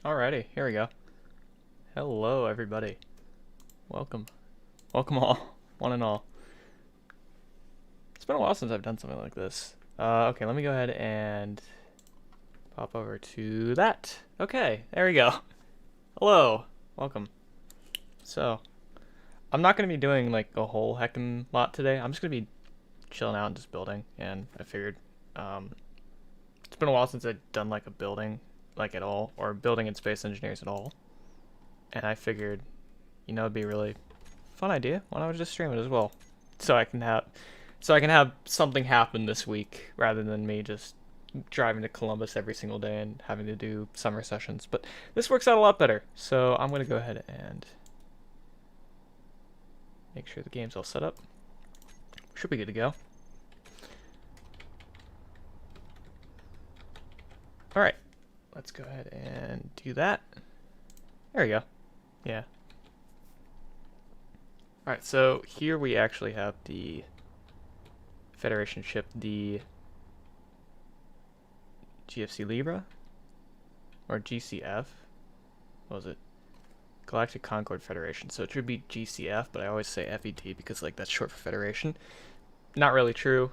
Alrighty, here we go. Hello, everybody. Welcome. Welcome all. One and all. It's been a while since I've done something like this. Okay, let me go ahead and pop over to that. Okay, there we go. Hello. Welcome. So, I'm not going to be doing like a whole heckin' lot today. I'm just going to be chilling out and just building. And I figured, it's been a while since I've done like a building like at all, or building in Space Engineers at all. And I figured, it'd be a really fun idea. Why don't I just stream it as well, so I can have something happen this week rather than me just driving to Columbus every single day and having to do summer sessions. But this works out a lot better, so I'm gonna go ahead and make sure the game's all set up. Should be good to go. All right, let's go ahead and do that. There we go. Yeah. Alright, so here we actually have the Federation ship, the GFC Libra, or GCF. What was it? Galactic Concord Federation. So it should be GCF, but I always say FET because like that's short for Federation. Not really true.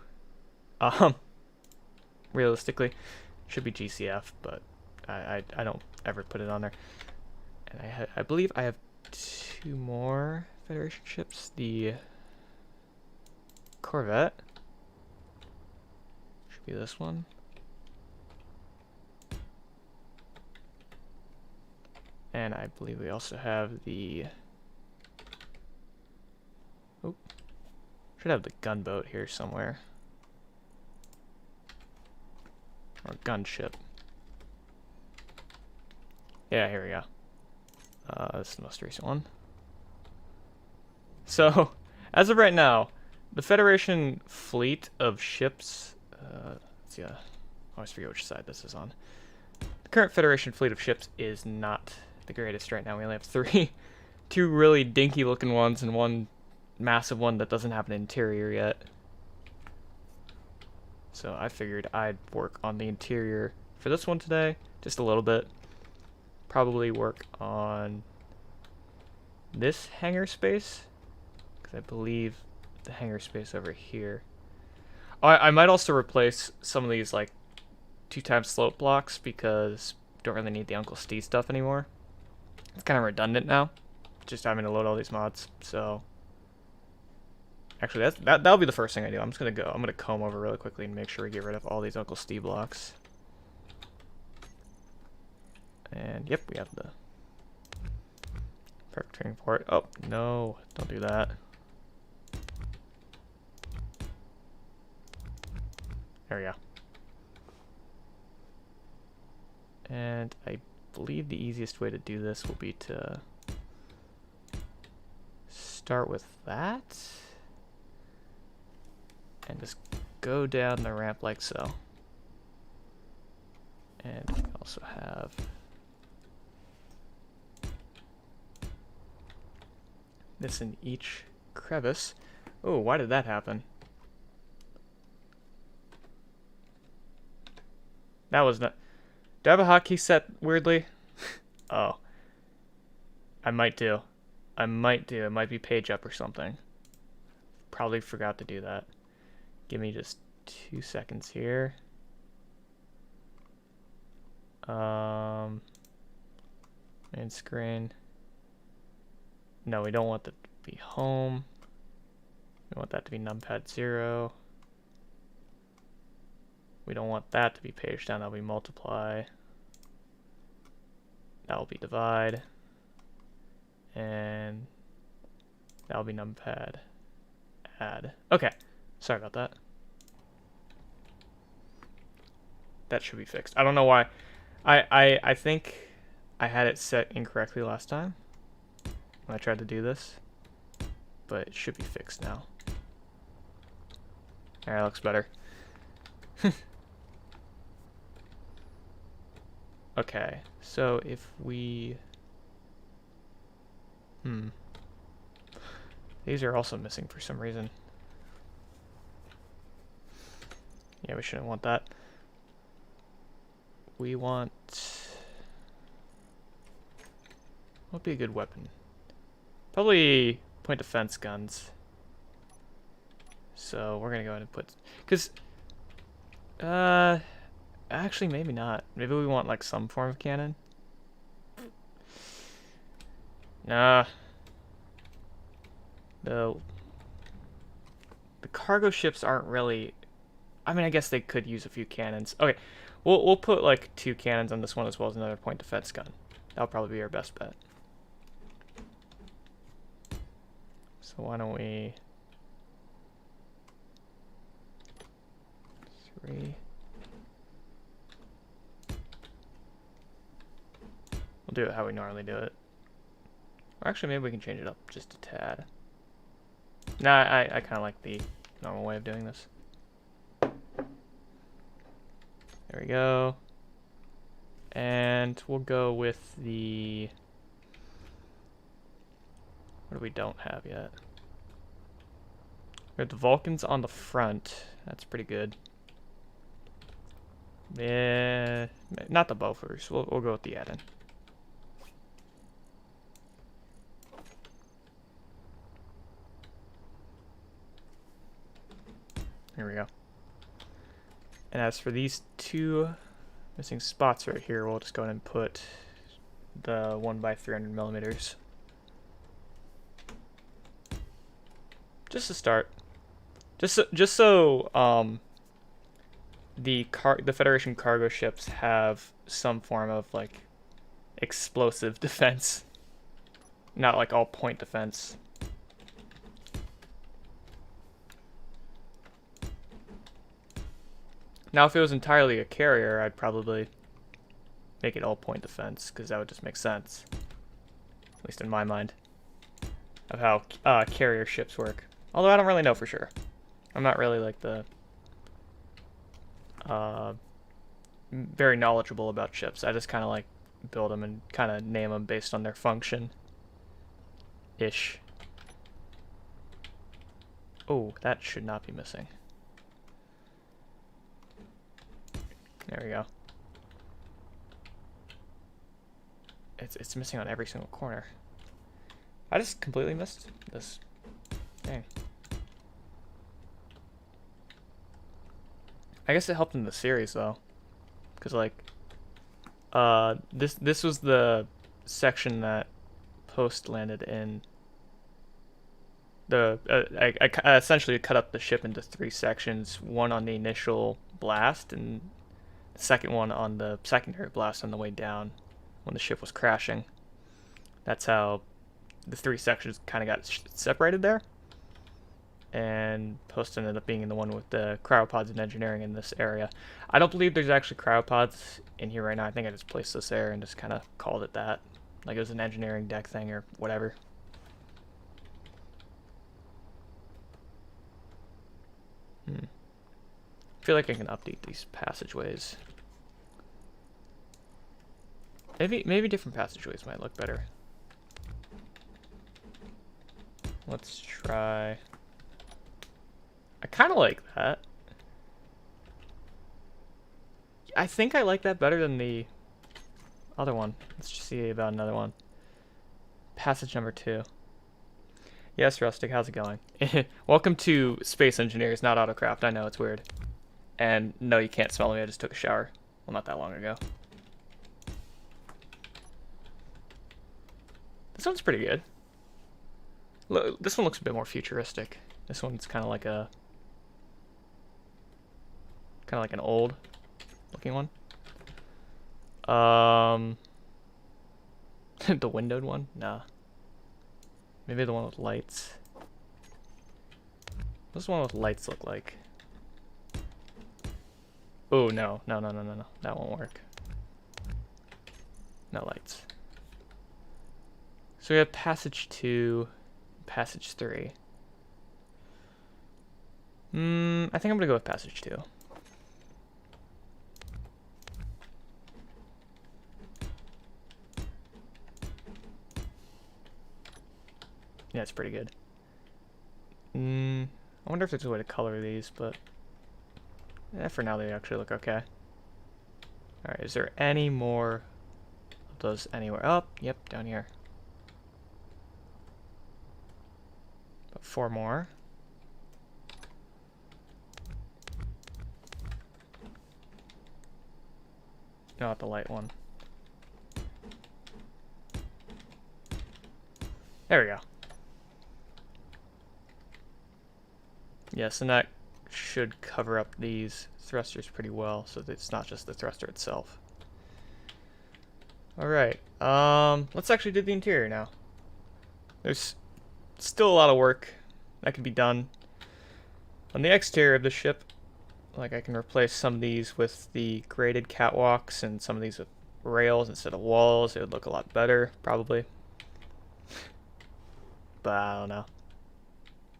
Realistically, it should be GCF, but I don't ever put it on there. And I believe I have two more Federation ships. The Corvette should be this one. And I believe we also have the... Oh, should have the gunboat here somewhere. Or gunship. Yeah, here we go. This is the most recent one. So, as of right now, the Federation fleet of ships... let's see, I always forget which side this is on. The current Federation fleet of ships is not the greatest right now. We only have three. Two really dinky looking ones and one massive one that doesn't have an interior yet. So I figured I'd work on the interior for this one today, just a little bit. Probably work on this hangar space, because I believe the hangar space over here. Oh, I might also replace some of these like 2x slope blocks because don't really need the Uncle Steve stuff anymore. It's kind of redundant now, just having to load all these mods. So actually, that'll be the first thing I do. I'm gonna comb over really quickly and make sure we get rid of all these Uncle Steve blocks. And yep, we have the perfect training for it. Oh no, don't do that. There we go. And I believe the easiest way to do this will be to start with that and just go down the ramp like so. And we also have this in each crevice. Oh, why did that happen? That was not... Do I have a hotkey set weirdly? Oh. I might do. It might be page up or something. Probably forgot to do that. Give me just 2 seconds here. Main screen. No, we don't want that to be home. We want that to be numpad 0. We don't want that to be page down. That'll be multiply. That'll be divide. And that'll be numpad add. Okay, sorry about that. That should be fixed. I don't know why. I think I had it set incorrectly last time when I tried to do this, but it should be fixed now. Alright, looks better. Okay, so if we... These are also missing for some reason. Yeah, we shouldn't want that. We want... What would be a good weapon? Probably point defense guns. So we're gonna go ahead and put, cause, actually maybe not. Maybe we want like some form of cannon. Nah. The cargo ships aren't really. I mean, I guess they could use a few cannons. Okay, we'll put like 2 cannons on this one as well as another point defense gun. That'll probably be our best bet. So why don't we 3. We'll do it how we normally do it. Or actually, maybe we can change it up just a tad. Nah, I kind of like the normal way of doing this. There we go. And we'll go with the... What do we don't have yet? We have the Vulcans on the front. That's pretty good. Yeah, not the Bofors. We'll go with the Eden. Here we go. And as for these 2 missing spots right here, we'll just go ahead and put the 1x300mm. Just to start. Just so the Federation cargo ships have some form of like explosive defense. Not like all point defense. Now, if it was entirely a carrier, I'd probably make it all point defense, because that would just make sense. At least in my mind. Of how carrier ships work. Although I don't really know for sure. I'm not really like the... very knowledgeable about ships. I just kind of like build them and kind of name them based on their function. Ish. Oh, that should not be missing. There we go. It's missing on every single corner. I just completely missed this. Dang. I guess it helped in the series though, because like, this was the section that Post landed in. I essentially cut up the ship into 3 sections. One on the initial blast, and the second one on the secondary blast on the way down when the ship was crashing. That's how the 3 sections kind of got separated there. And Post ended up being in the one with the cryopods and engineering in this area. I don't believe there's actually cryopods in here right now. I think I just placed this there and just kind of called it that. Like it was an engineering deck thing or whatever. I feel like I can update these passageways. Maybe different passageways might look better. Let's try... I kind of like that. I think I like that better than the other one. Let's just see about another one. Passage number 2. Yes, Rustic, how's it going? Welcome to Space Engineers, not Autocraft. I know, it's weird. And no, you can't smell me, I just took a shower. Well, not that long ago. This one's pretty good. This one looks a bit more futuristic. This one's kind of like a... kind of like an old looking one. The windowed one? Nah. Maybe the one with lights. What's the one with lights look like? Oh, no. No. That won't work. No lights. So we have passage 2, passage 3. I think I'm gonna go with passage 2. Yeah, it's pretty good. I wonder if there's a way to color these, but yeah, for now they actually look okay. Alright, is there any more of those anywhere? Oh, yep, down here. About 4 more. Not the light one. There we go. Yes, and that should cover up these thrusters pretty well, so that it's not just the thruster itself. Alright, let's actually do the interior now. There's still a lot of work that can be done. On the exterior of the ship, like I can replace some of these with the graded catwalks and some of these with rails instead of walls. It would look a lot better, probably. But I don't know.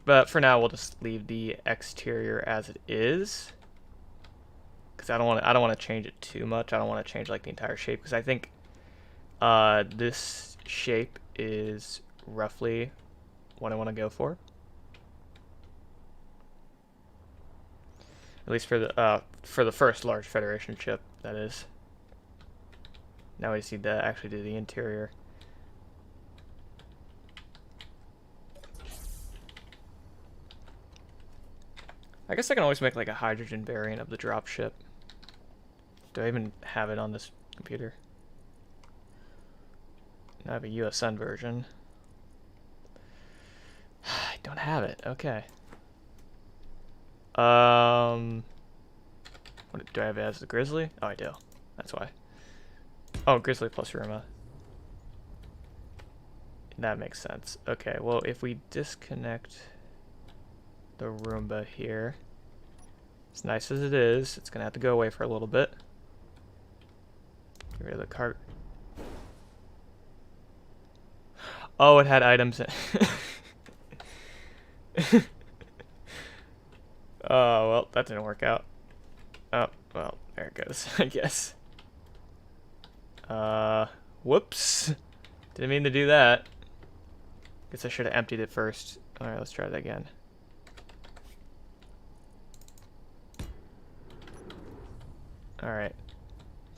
But for now, we'll just leave the exterior as it is, because I don't want to change it too much. I don't want to change like the entire shape, because I think this shape is roughly what I want to go for. At least for the first large Federation ship, that is. Now we just need to actually do the interior. I guess I can always make like a hydrogen variant of the dropship. Do I even have it on this computer? I have a USN version. I don't have it. Okay. What, do I have it as the Grizzly? Oh, I do. That's why. Oh, Grizzly plus Roomba. That makes sense. Okay, well, if we disconnect the Roomba here, as nice as it is, it's gonna have to go away for a little bit. Get rid of the cart. Oh, it had items in. Oh, well, that didn't work out. Oh, well, there it goes, I guess. Whoops. Didn't mean to do that. Guess I should have emptied it first. Alright, let's try that again. Alright.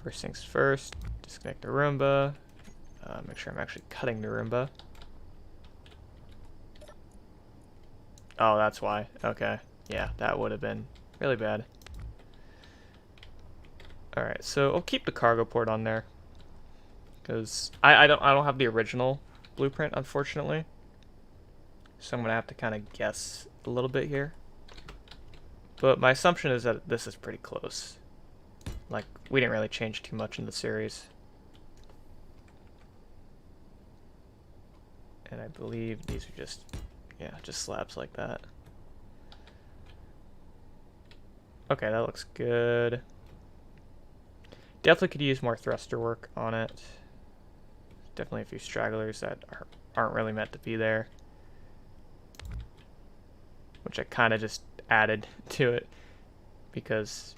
First things first, disconnect the Roomba. Make sure I'm actually cutting the Roomba. Oh, that's why. Okay. Yeah, that would have been really bad. Alright, so I'll keep the cargo port on there, because I don't have the original blueprint, unfortunately. So I'm gonna have to kind of guess a little bit here. But my assumption is that this is pretty close. Like, we didn't really change too much in the series. And I believe these are just, yeah, just slabs like that. Okay, that looks good. Definitely could use more thruster work on it. Definitely a few stragglers that aren't really meant to be there, which I kind of just added to it because,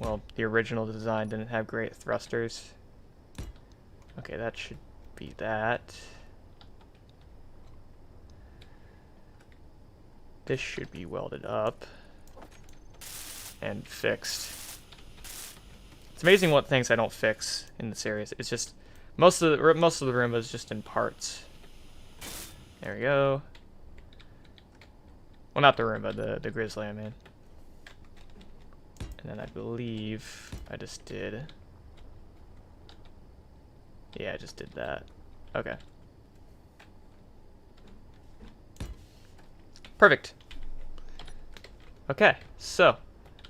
well, the original design didn't have great thrusters. Okay, that should be that. This should be welded up and fixed. It's amazing what things I don't fix in the series. It's just most of the Roomba is just in parts. There we go. Well, not the Roomba, the Grizzly, I mean. And then I believe I just did. Yeah, I just did that. Okay. Perfect. Okay, so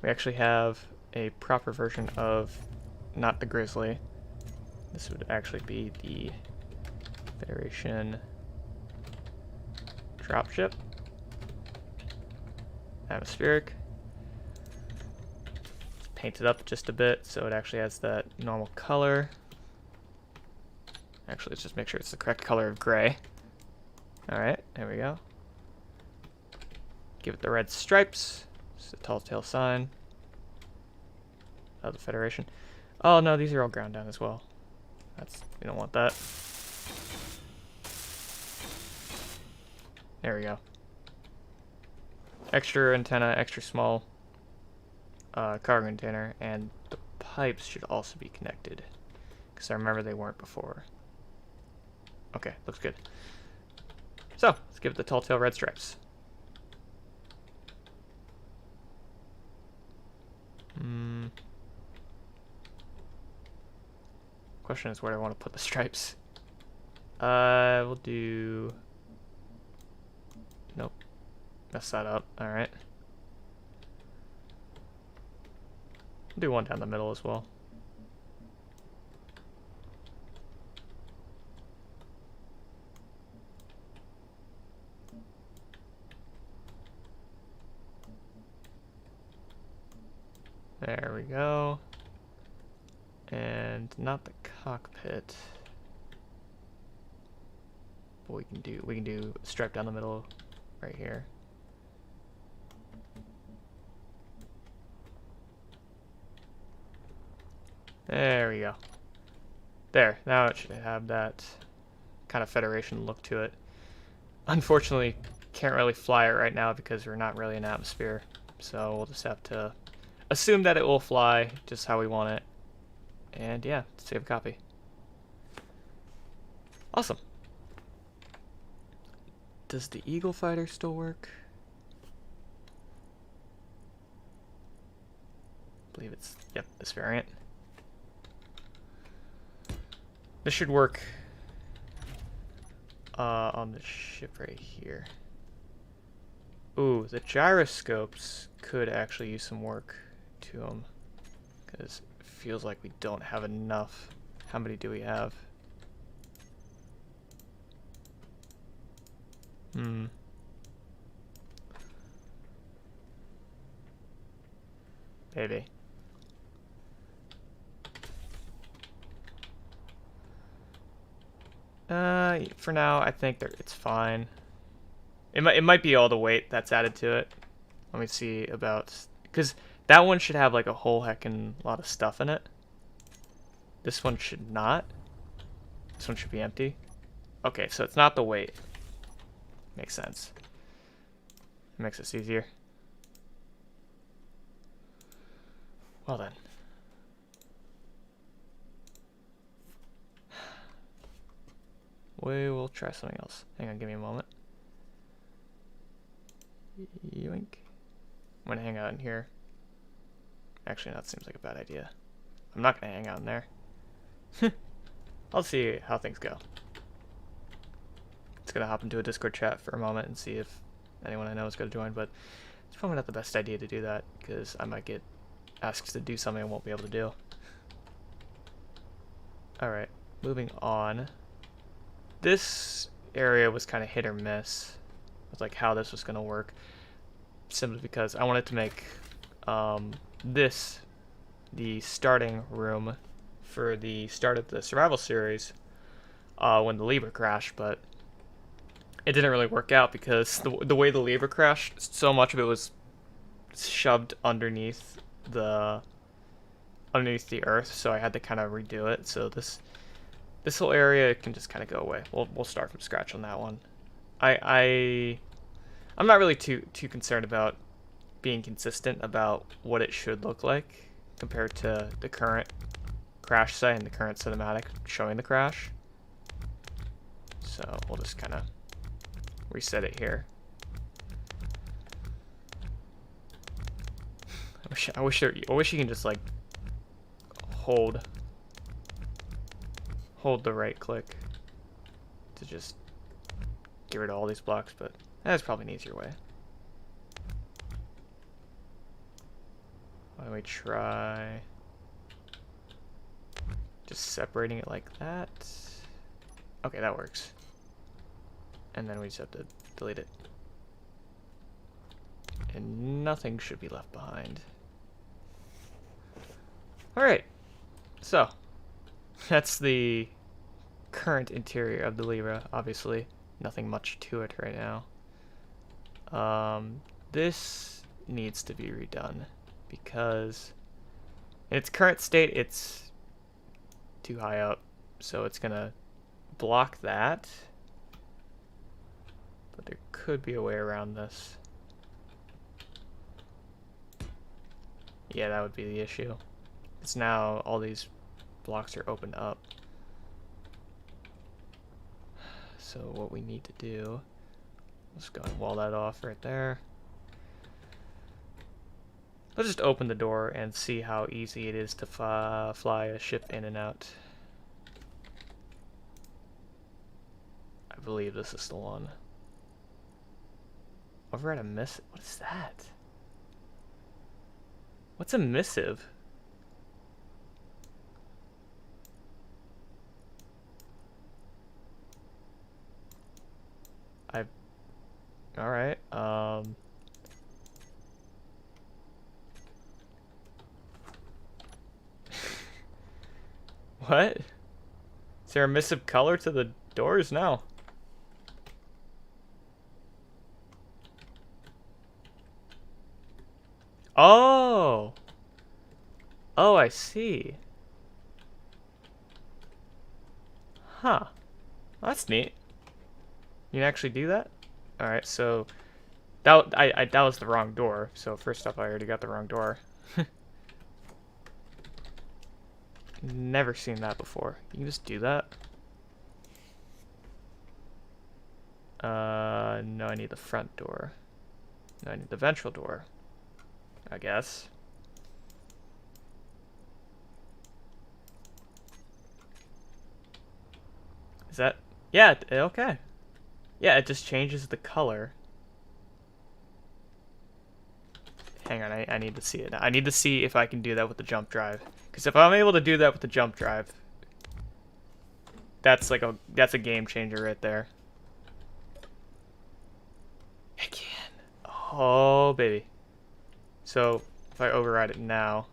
we actually have a proper version of not the Grizzly. This would actually be the Federation dropship. Atmospheric. Paint it up just a bit so it actually has that normal color. Actually, let's just make sure it's the correct color of gray. Alright, there we go. Give it the red stripes. It's the tall tale sign of the Federation. Oh no, these are all ground down as well. We don't want that. There we go. Extra antenna, extra small cargo container, and the pipes should also be connected, because I remember they weren't before. Okay, looks good. So, let's give it the tall tale red stripes. Question is where I want to put the stripes. We'll do... Nope. Mess that up. Alright. Do one down the middle as well. There we go. And not the cockpit. But we can do stripe down the middle right here. There we go. There, now it should have that kind of Federation look to it. Unfortunately, can't really fly it right now because we're not really in atmosphere. So we'll just have to assume that it will fly just how we want it. And yeah, save a copy. Awesome. Does the Eagle Fighter still work? I believe it's, yep, this variant. This should work on the ship right here. Ooh, the gyroscopes could actually use some work to them, because it feels like we don't have enough. How many do we have? Maybe. For now, I think it's fine. It might be all the weight that's added to it. Let me see about, because that one should have like a whole heckin' lot of stuff in it. This one should not. This one should be empty. Okay, so it's not the weight. Makes sense. It makes this easier. Well then. We will try something else. Hang on, give me a moment. Yoink. I'm gonna hang out in here. Actually, that seems like a bad idea. I'm not gonna hang out in there. I'll see how things go. It's gonna hop into a Discord chat for a moment and see if anyone I know is gonna join, but it's probably not the best idea to do that because I might get asked to do something I won't be able to do. Alright, moving on. This area was kind of hit or miss with like how this was gonna work, simply because I wanted to make this the starting room for the start of the survival series when the Libra crashed, but it didn't really work out because the way the Libra crashed, so much of it was shoved underneath the earth, so I had to kind of redo it. So this whole area can just kind of go away. We'll start from scratch on that one. I'm not really too concerned about being consistent about what it should look like compared to the current crash site and the current cinematic showing the crash. So we'll just kind of reset it here. I wish you can just like hold the right click to just get rid of all these blocks, but that's probably an easier way. Why don't we try just separating it like that? Okay, that works. And then we just have to delete it. And nothing should be left behind. Alright, so that's the current interior of the Libra. Obviously, nothing much to it right now. This needs to be redone because in its current state, it's too high up, so it's gonna block that. But there could be a way around this. Yeah, that would be the issue. It's now all these blocks are opened up. So what we need to do Let's go and wall that off right there. Let's just open the door and see how easy it is to fly a ship in and out. I believe this is the one. Over at a miss. What is that? What's a missive? Alright, what? Is there a missive color to the doors? No. Oh! Oh, I see. Huh. That's neat. You can actually do that? Alright, so that that was the wrong door. So first up, I already got the wrong door. Never seen that before. You can just do that? No, I need the front door. No, I need the ventral door, I guess. Is that... Yeah, okay. Yeah, it just changes the color. Hang on, I need to see it. I need to see if I can do that with the jump drive. Because if I'm able to do that with the jump drive, that's like that's a game changer right there. I can. Oh, baby. So, if I override it now...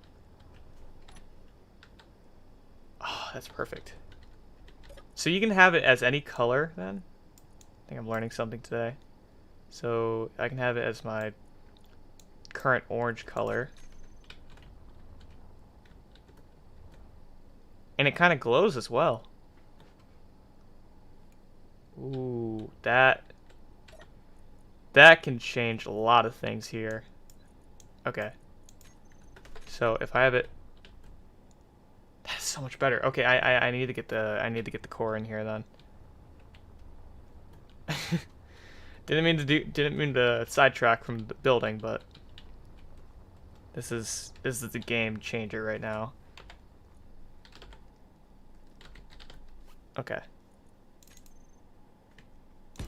Oh, that's perfect. So you can have it as any color, then? I think I'm learning something today. So, I can have it as my current orange color. And it kind of glows as well. Ooh, that can change a lot of things here. Okay. So if I have it, that's so much better. Okay, I need to get the core in here then. Didn't mean to sidetrack from the building, but this is the game changer right now. Okay. A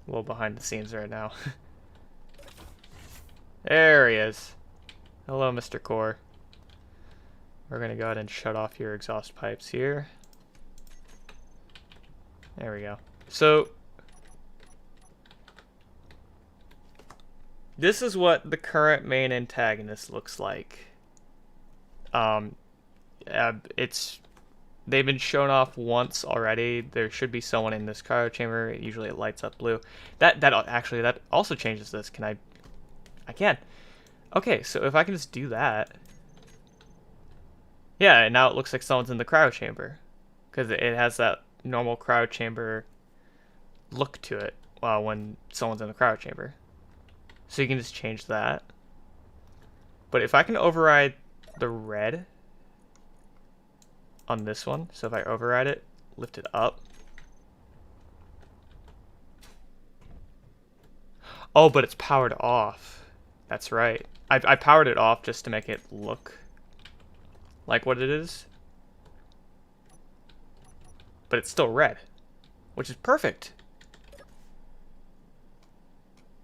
little behind the scenes right now. There he is. Hello, Mr. Core. We're gonna go ahead and shut off your exhaust pipes here. There we go. So this is what the current main antagonist looks like. They've been shown off once already. There should be someone in this cryo chamber. Usually it lights up blue. That also changes this. Can I can. Okay, so if I can just do that. Yeah, and now it looks like someone's in the cryo chamber. Because it has that normal cryo chamber look to it when someone's in the cryo chamber. So you can just change that. But if I can override the red on this one, so if I override it, lift it up. Oh, but it's powered off. That's right. I powered it off just to make it look like what it is. But it's still red, which is perfect.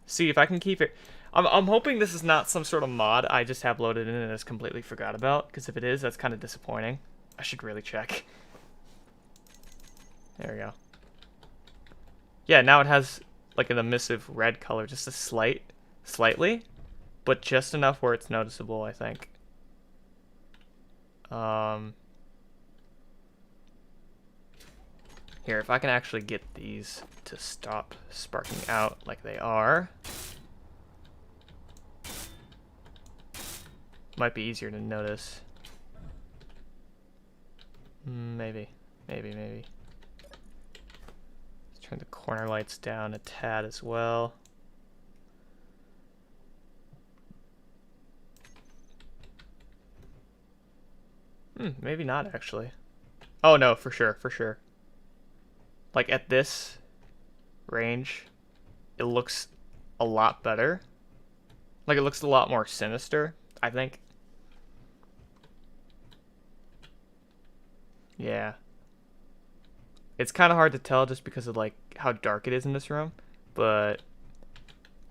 See if I can keep it. I'm hoping this is not some sort of mod I just have loaded in and just completely forgot about, because if it is, that's kind of disappointing. I should really check. There we go. Yeah, now it has like an emissive red color, just a slightly, but just enough where it's noticeable, I think. Here, if I can actually get these to stop sparking out like they are, might be easier to notice. Maybe. Let's turn the corner lights down a tad as well. Maybe not actually. Oh no, for sure. Like at this, range, it looks a lot better. Like, it looks a lot more sinister, I think. Yeah. It's kind of hard to tell just because of, like, how dark it is in this room. But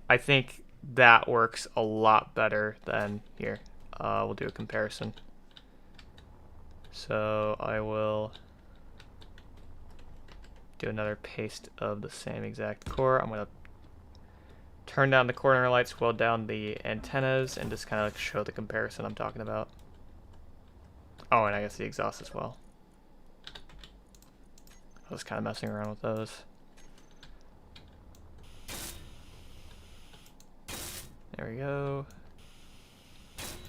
I think that works a lot better than here. We'll do a comparison. So I will do another paste of the same exact core. I'm going to turn down the corner light, scroll down the antennas, and just kind of show the comparison I'm talking about. Oh, and I guess the exhaust as well. I was kind of messing around with those. There we go.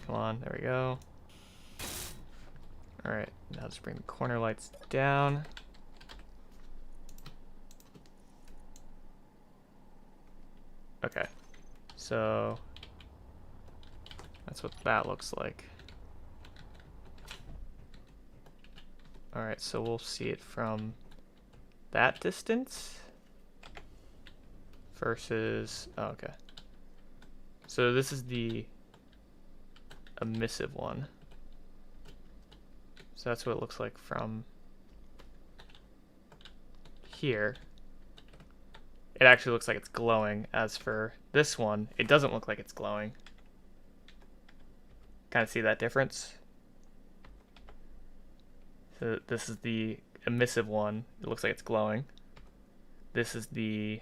Come on, there we go. Alright, now let's bring the corner lights down. Okay, so that's what that looks like. Alright, so we'll see it from that distance versus, oh, okay. So this is the emissive one. So that's what it looks like from here. It actually looks like it's glowing. As for this one, it doesn't look like it's glowing. Kind of see that difference? So this is the emissive one. It looks like it's glowing. This is the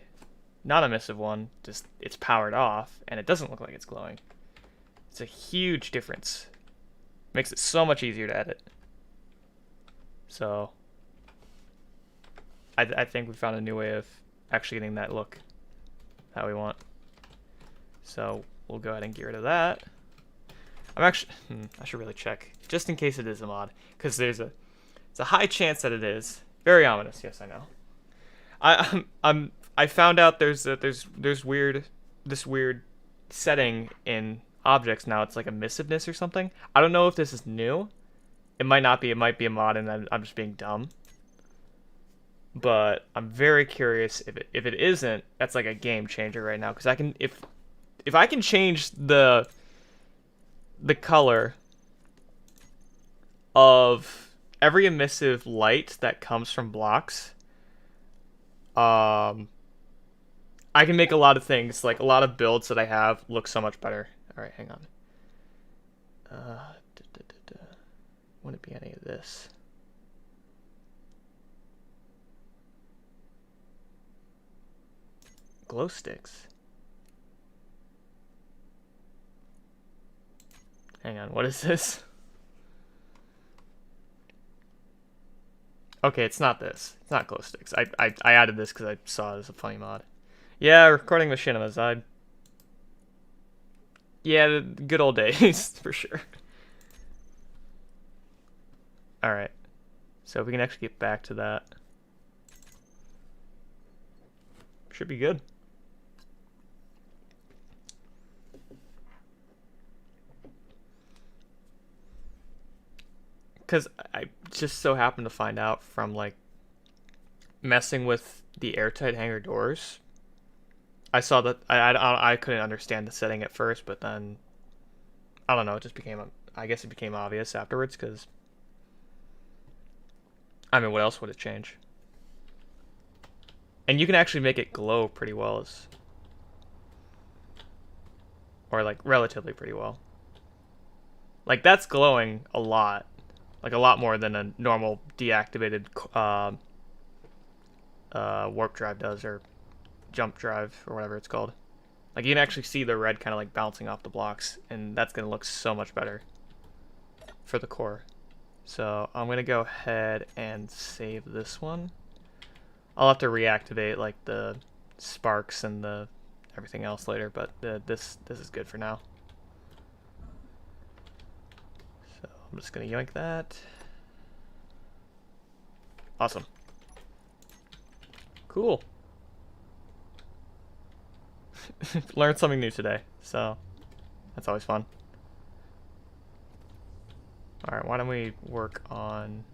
non-emissive one. Just it's powered off, and it doesn't look like it's glowing. It's a huge difference. Makes it so much easier to edit. So I think we found a new way of actually getting that look that we want. So we'll go ahead and get rid of that. I'm actually I should really check just in case it is a mod, because it's a high chance that it is. Very ominous. Yes, I know. I found out there's this weird setting in objects now. It's like emissiveness or something. I don't know if this is new. It might not be. It might be a mod, and I'm just being dumb. But I'm very curious if it isn't. That's like a game changer right now, because I can if I can change the color of every emissive light that comes from blocks. I can make a lot of things, like a lot of builds that I have, look so much better. All right, hang on. Wouldn't be any of this. Glow sticks. Hang on, what is this? Okay, it's not this. It's not glow sticks. I added this because I saw it as a funny mod. Yeah, recording machinimas. Yeah, the good old days for sure. All right, so we can actually get back to that. Should be good. Because I just so happened to find out from like messing with the airtight hangar doors. I saw that I couldn't understand the setting at first, but then I don't know. It just became I guess it became obvious afterwards. Because I mean, what else would it change? And you can actually make it glow pretty well, or like relatively pretty well. Like that's glowing a lot. Like a lot more than a normal deactivated warp drive does, or jump drive, or whatever it's called. Like you can actually see the red kind of like bouncing off the blocks, and that's gonna look so much better for the core. So I'm gonna go ahead and save this one. I'll have to reactivate like the sparks and the everything else later, but this is good for now. I'm just gonna yank that. Awesome. Cool. Learned something new today, so that's always fun. Alright, why don't we work on...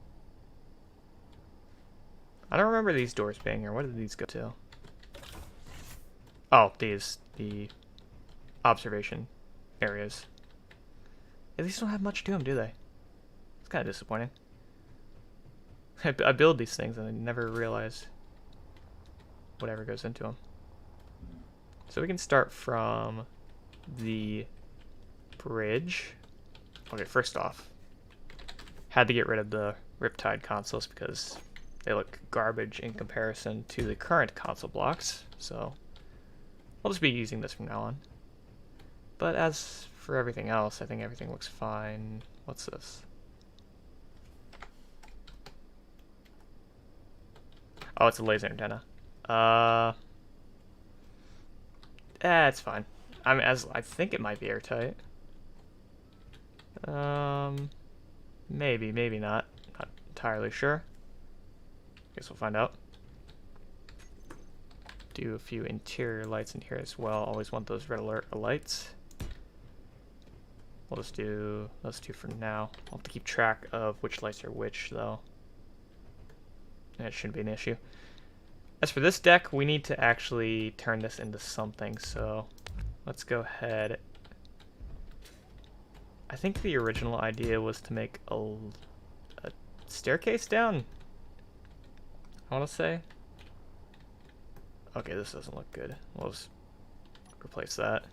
I don't remember these doors being here. What did these go to? Oh, the observation areas. At least don't have much to them, do they? It's kind of disappointing. I build these things and I never realize whatever goes into them. So we can start from the bridge. Okay, first off, had to get rid of the Riptide consoles because they look garbage in comparison to the current console blocks. So I'll just be using this from now on. But as for everything else, I think everything looks fine. What's this? Oh, it's a laser antenna. It's fine. I mean, I think it might be airtight. Maybe, maybe not. Not entirely sure. Guess we'll find out. Do a few interior lights in here as well. Always want those red alert lights. We'll just do those two for now. I'll have to keep track of which lights are which, though. That shouldn't be an issue. As for this deck, we need to actually turn this into something, so let's go ahead. I think the original idea was to make a staircase down, I want to say. Okay, this doesn't look good. We'll just replace that.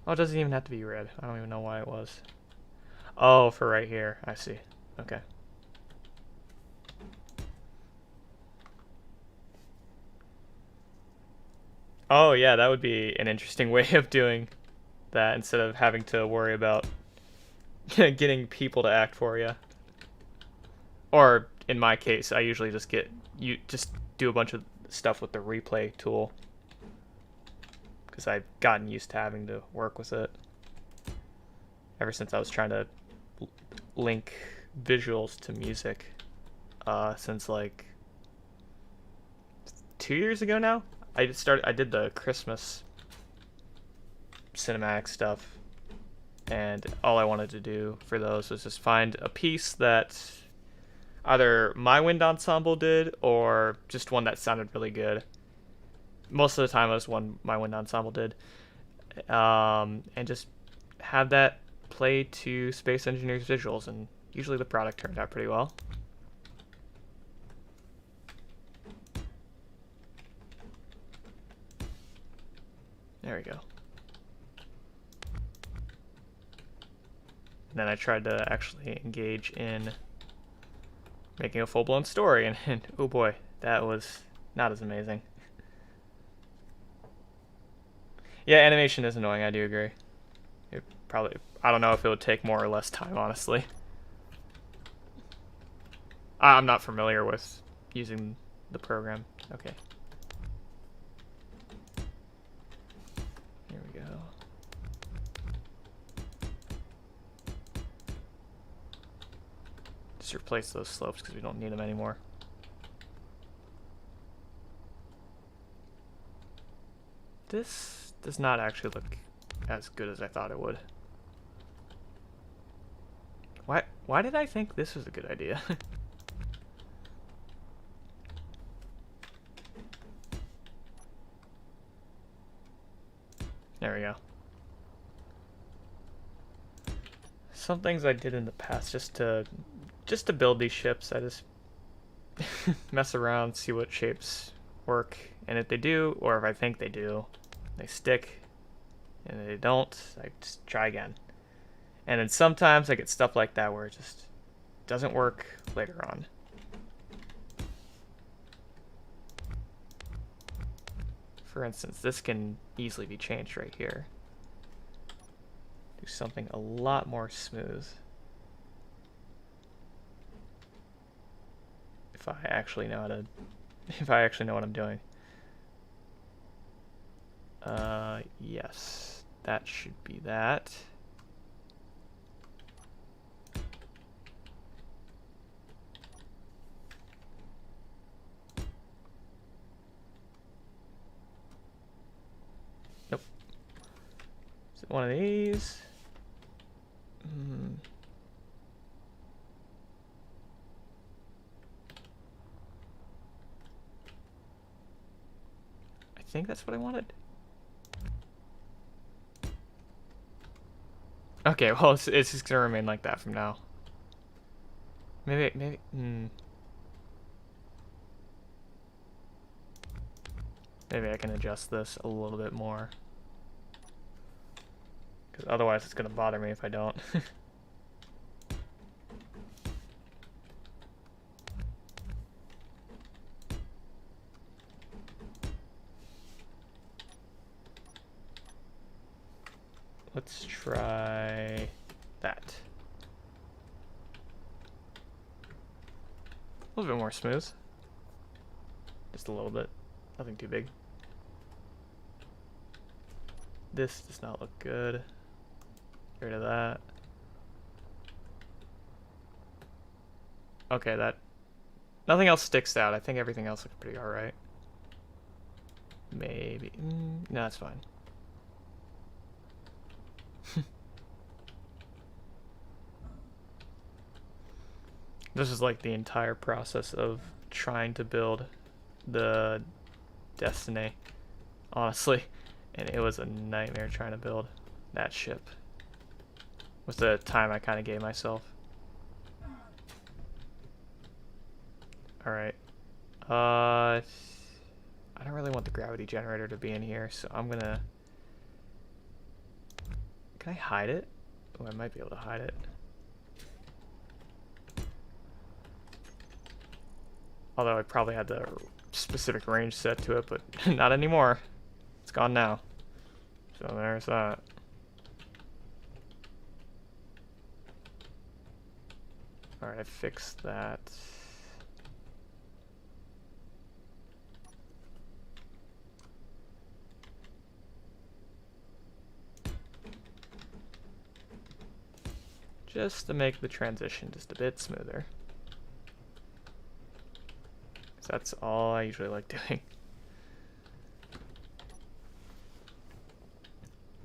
Oh, it doesn't even have to be red. I don't even know why it was. Oh, for right here. I see. Okay. Oh, yeah, that would be an interesting way of doing that instead of having to worry about getting people to act for you. Or in my case, I usually just just do a bunch of stuff with the replay tool because I've gotten used to having to work with it ever since I was trying to link visuals to music since like 2 years ago now. I did the Christmas cinematic stuff, and all I wanted to do for those was just find a piece that either my wind ensemble did or just one that sounded really good. Most of the time it was one my wind ensemble did, and just have that play to Space Engineer's visuals, and usually the product turned out pretty well. There we go. And then I tried to actually engage in making a full-blown story, and oh boy, that was not as amazing. Yeah, animation is annoying, I do agree. It probably, I don't know if it would take more or less time, honestly. I'm not familiar with using the program. Okay. Here we go. Just replace those slopes because we don't need them anymore. This does not actually look as good as I thought it would. Why did I think this was a good idea? There we go. Some things I did in the past just to build these ships, I just mess around, see what shapes work, and if they do, or if I think they do, they stick, and if they don't, I just try again. And then sometimes I get stuff like that where it just doesn't work later on. For instance, this can easily be changed right here. Do something a lot more smooth. If I actually know how to, if I actually know what I'm doing. Yes, that should be that. Nope. Is it one of these? think that's what I wanted. Okay, well, it's just gonna remain like that from now. Maybe, maybe I can adjust this a little bit more. Because otherwise it's gonna bother me if I don't. Let's try that. A little bit more smooth. Just a little bit. Nothing too big. This does not look good. Get rid of that. Okay, that... Nothing else sticks out. I think everything else looks pretty alright. Maybe... no, that's fine. This is like the entire process of trying to build the Destiny, honestly. And it was a nightmare trying to build that ship. Was the time I kind of gave myself. Alright. I don't really want the gravity generator to be in here, so I'm gonna... Can I hide it? Oh, I might be able to hide it. Although I probably had the specific range set to it, but not anymore. It's gone now. So there's that. Alright, I fixed that. Just to make the transition just a bit smoother. So that's all I usually like doing.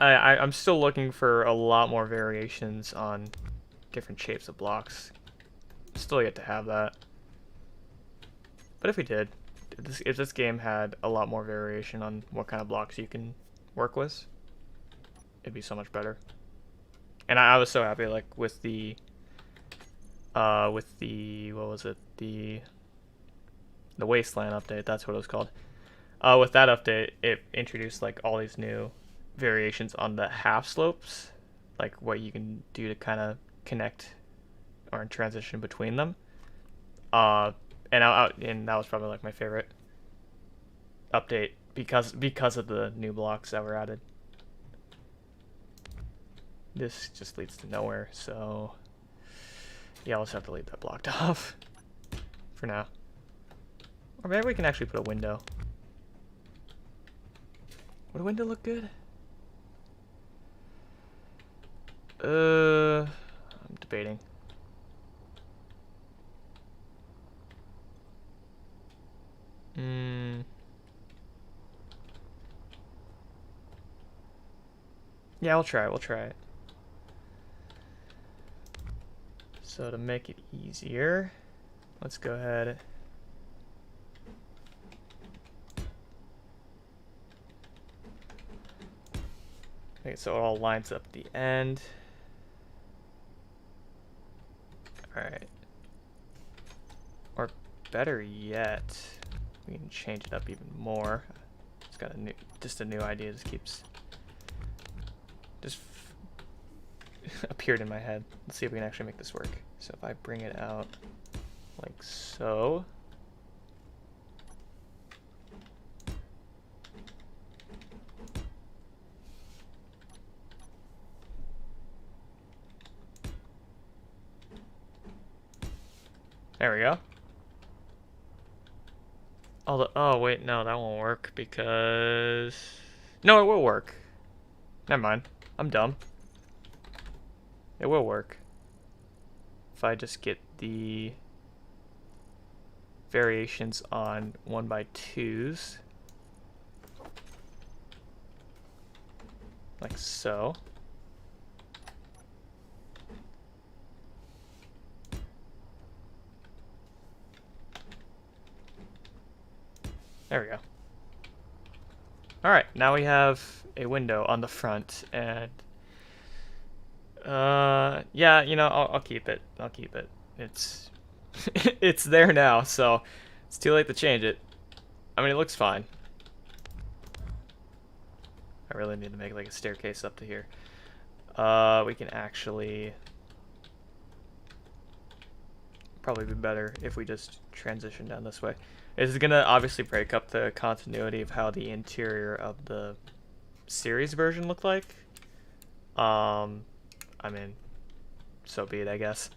I'm still looking for a lot more variations on different shapes of blocks. Still yet to have that. But if we did, if this game had a lot more variation on what kind of blocks you can work with, it'd be so much better. And I was so happy, like, with the what was it, the Wasteland update, that's what it was called. With that update, it introduced like all these new variations on the half slopes, like what you can do to kind of connect or transition between them. And that was probably like my favorite update because of the new blocks that were added. This just leads to nowhere, so yeah, I'll just have to leave that blocked off for now. Or maybe we can actually put a window. Would a window look good? I'm debating. Yeah, we'll try it. So to make it easier, let's go ahead. Okay, so it all lines up at the end. Alright. Or better yet, we can change it up even more. It's got just a new idea just appeared in my head. Let's see if we can actually make this work. So if I bring it out like so. There we go. Oh wait, no, that won't work because... No, it will work. Never mind. I'm dumb. It will work. If I just get the variations on 1x2s. Like so. There we go. Alright, now we have a window on the front, and yeah, you know, I'll keep it. I'll keep it. It's it's there now, so it's too late to change it. I mean, it looks fine. I really need to make like a staircase up to here. We can actually probably be better if we just transition down this way. It's gonna obviously break up the continuity of how the interior of the series version looked like. I mean, so be it, I guess.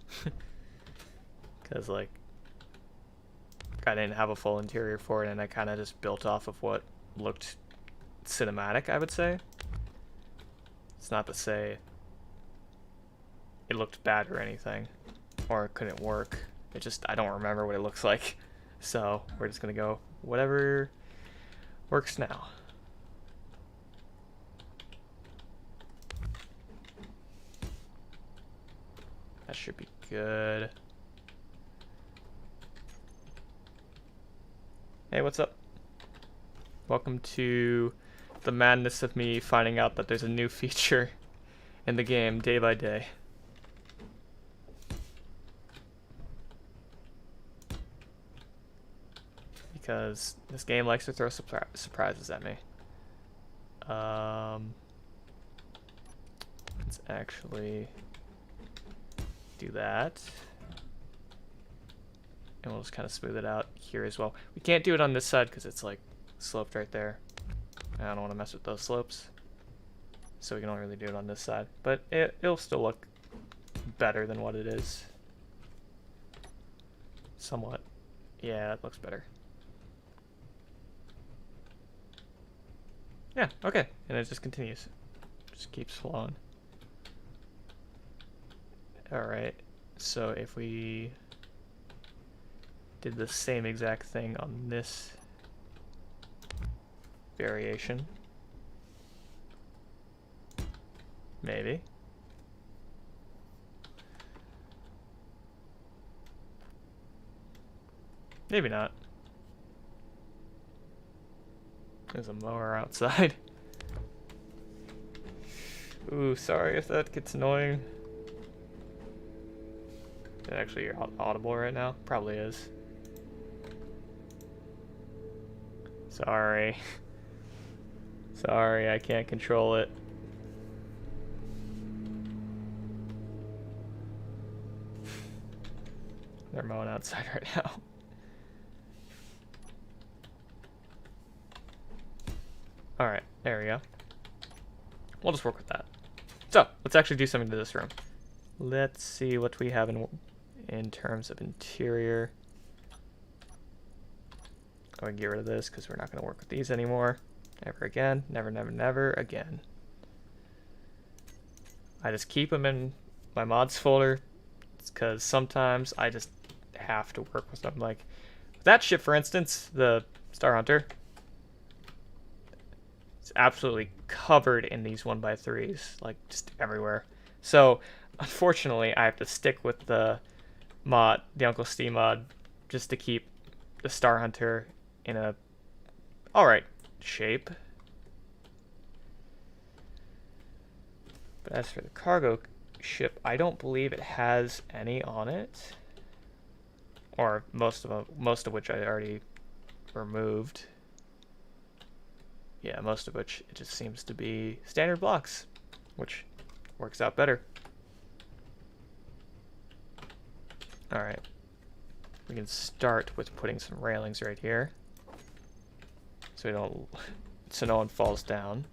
Because, like, I didn't have a full interior for it, and I kind of just built off of what looked cinematic, I would say. It's not to say it looked bad or anything, or it couldn't work. It just, I don't remember what it looks like. So, we're just going to go whatever works now. That should be good. Hey, what's up? Welcome to the madness of me finding out that there's a new feature in the game day by day. Because this game likes to throw surprises at me. Let's actually do that. And we'll just kind of smooth it out here as well. We can't do it on this side because it's like sloped right there. I don't want to mess with those slopes. So we can only really do it on this side. But it'll still look better than what it is. Somewhat. Yeah, that looks better. Yeah, okay. And it just continues. Just keeps flowing. Alright. So if we did the same exact thing on this variation. Maybe. Maybe not. There's a mower outside. Ooh, sorry if that gets annoying. Actually, you're audible right now? Probably is. Sorry. Sorry, I can't control it. They're mowing outside right now. Alright, there we go. We'll just work with that. So, let's actually do something to this room. Let's see what we have in terms of interior. I'm going to get rid of this because we're not going to work with these anymore. Never again. Never, never, never again. I just keep them in my mods folder because sometimes I just have to work with them. Like that ship, for instance, the Star Hunter. It's absolutely covered in these 1x3s, like just everywhere. So, unfortunately, I have to stick with the mod, the Uncle Steve mod, just to keep the Star Hunter in a alright shape. But as for the cargo ship, I don't believe it has any on it, or most of which I already removed. Yeah, most of which it just seems to be standard blocks, which works out better. Alright. We can start with putting some railings right here. So no one falls down.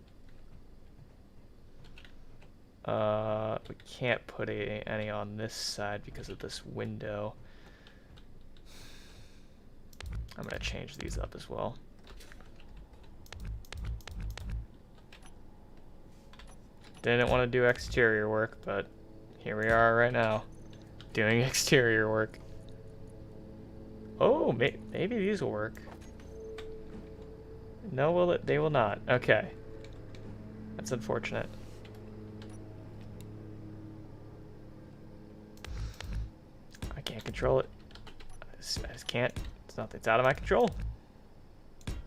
We can't put any on this side because of this window. I'm gonna change these up as well. Didn't want to do exterior work, but here we are right now, doing exterior work. Oh, maybe these will work. No, they will not. Okay. That's unfortunate. I can't control it. I just can't. It's out of my control.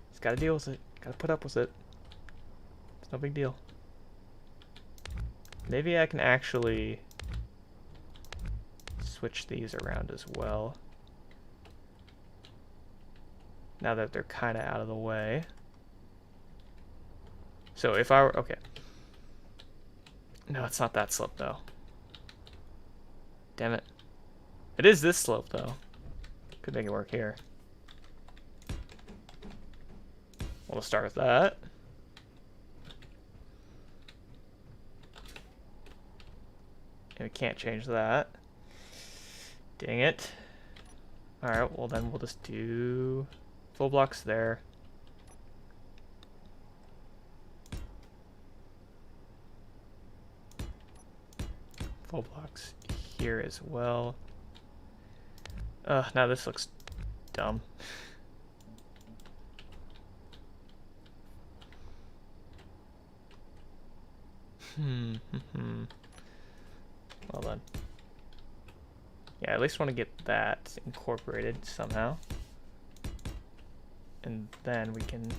Just gotta deal with it. Gotta put up with it. No big deal. Maybe I can actually switch these around as well. Now that they're kind of out of the way. So if I were, okay. No, it's not that slope though. Damn it. It is this slope though. Could make it work here. We'll start with that. And we can't change that. Dang it. Alright, well then we'll just do full blocks there. Full blocks here as well. Now this looks dumb. Well then. Yeah, I at least want to get that incorporated somehow. And then we can...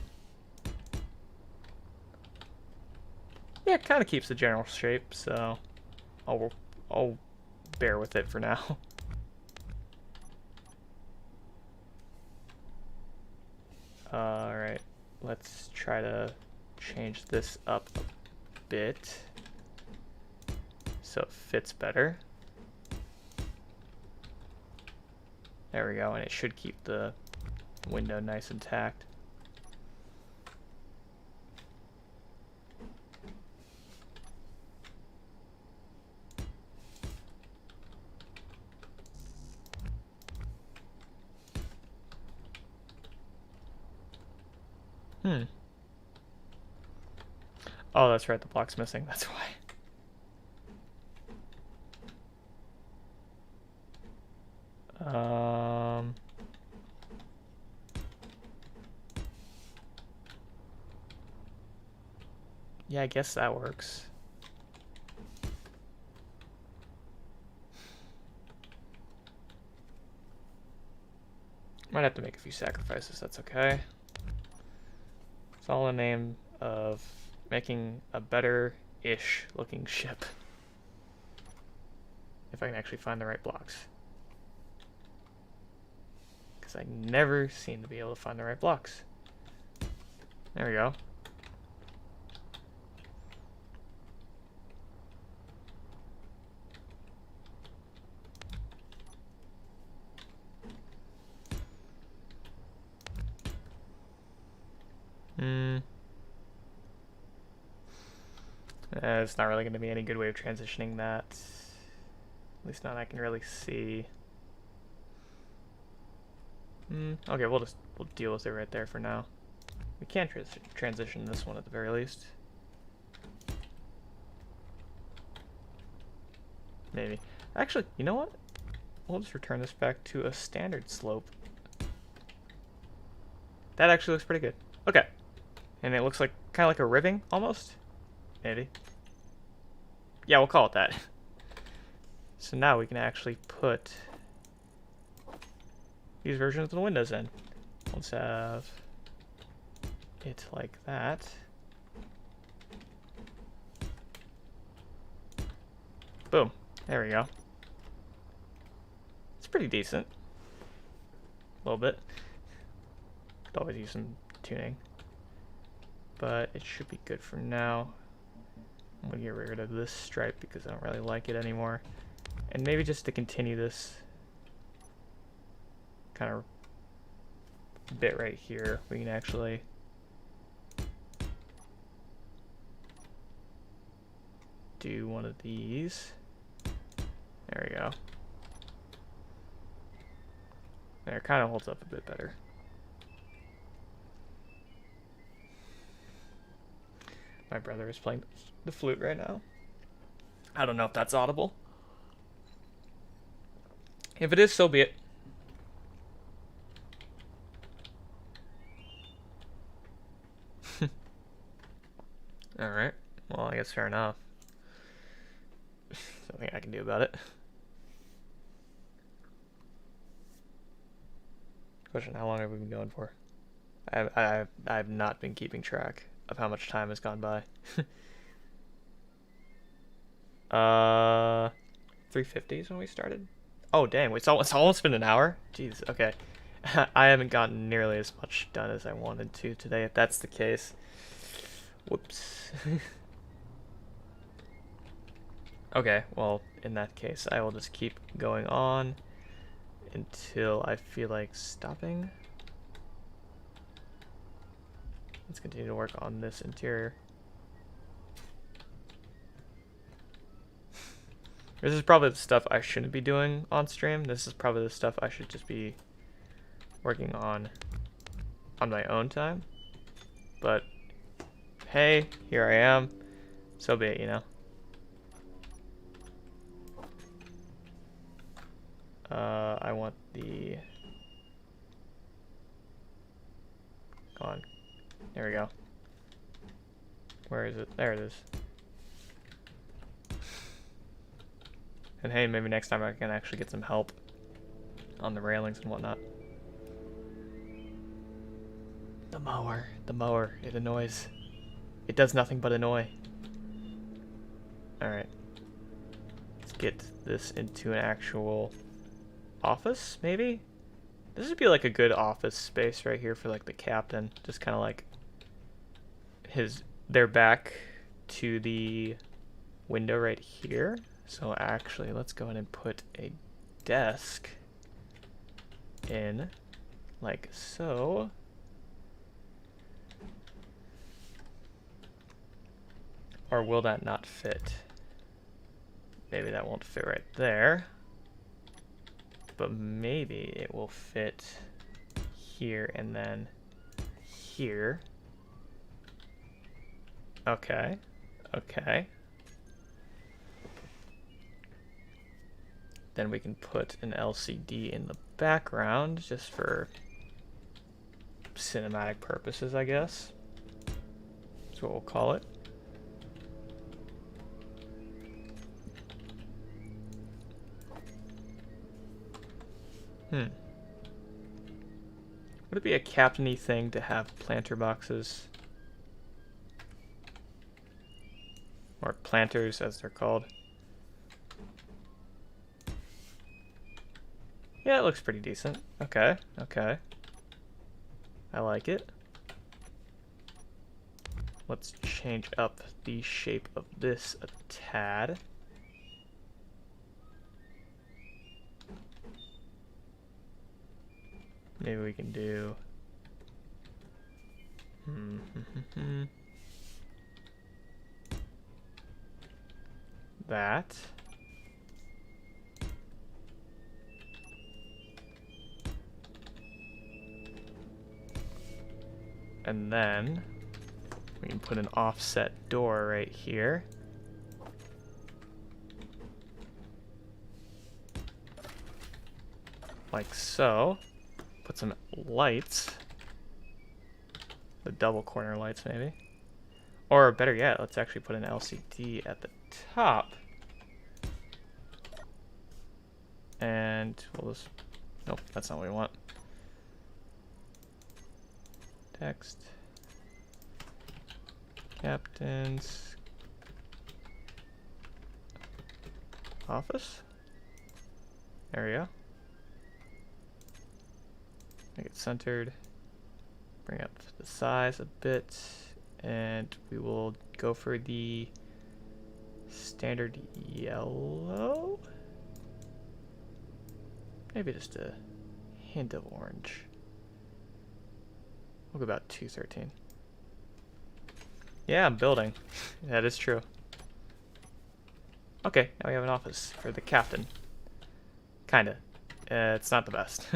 Yeah, it kind of keeps the general shape, so I'll bear with it for now. Alright, let's try to change this up a bit so it fits better. There we go, and it should keep the window nice and intact. Oh, that's right, the block's missing, that's why. Yeah, I guess that works. Might have to make a few sacrifices, that's okay. It's all in the name of making a better-ish looking ship. If I can actually find the right blocks. Because I never seem to be able to find the right blocks. There we go. It's not really going to be any good way of transitioning that. At least not I can really see. Okay, we'll deal with it right there for now. We can transition this one at the very least. Maybe. Actually, you know what? We'll just return this back to a standard slope. That actually looks pretty good. Okay. And it looks like kind of like a ribbing almost. Maybe. Yeah, we'll call it that. So now we can actually put these versions of the windows in. Let's have it like that. Boom. There we go. It's pretty decent. A little bit. Could always use some tuning. But it should be good for now. I'm going to get rid of this stripe because I don't really like it anymore. And maybe just to continue this kind of bit right here, we can actually do one of these. There we go. There, it kind of holds up a bit better. My brother is playing the flute right now. I don't know if that's audible. If it is, so be it. Alright. Well, I guess fair enough. Something I can do about it. Question, how long have we been going for? I have not been keeping track. of how much time has gone by. 3:50 is when we started. Oh dang, wait, it's almost been an hour? Jeez, okay. I haven't gotten nearly as much done as I wanted to today, if that's the case. Whoops. Okay, well, in that case, I will just keep going on until I feel like stopping. Let's continue to work on this interior. This is probably the stuff I shouldn't be doing on stream. This is probably the stuff I should just be working on my own time. But hey, here I am. So be it, you know. I want the... Come on. There we go. Where is it? There it is. And hey, maybe next time I can actually get some help on the railings and whatnot. The mower, it annoys. It does nothing but annoy. Alright. Let's get this into an actual office, maybe? This would be like a good office space right here for like the captain. Just kind of like their back to the window right here. So actually, let's go ahead and put a desk in like so. Or will that not fit? Maybe that won't fit right there. But maybe it will fit here and then here. Okay. Okay. Then we can put an LCD in the background just for cinematic purposes, I guess. That's what we'll call it. Would it be a captain-y thing to have planter boxes? Or planters, as they're called. Yeah, it looks pretty decent. Okay, okay. I like it. Let's change up the shape of this a tad. Maybe we can do... that. And then we can put an offset door right here. Like so. Put some lights. The double corner lights maybe. Or better yet, let's actually put an LCD at the top. And we'll just... Nope, that's not what we want. Text. Captain's office. There we go. Make it centered. Bring up the size a bit. And we will go for the standard yellow. Maybe just a hint of orange. We'll go about 213. Yeah, I'm building. That is true. Okay, now we have an office for the captain. Kinda. It's not the best.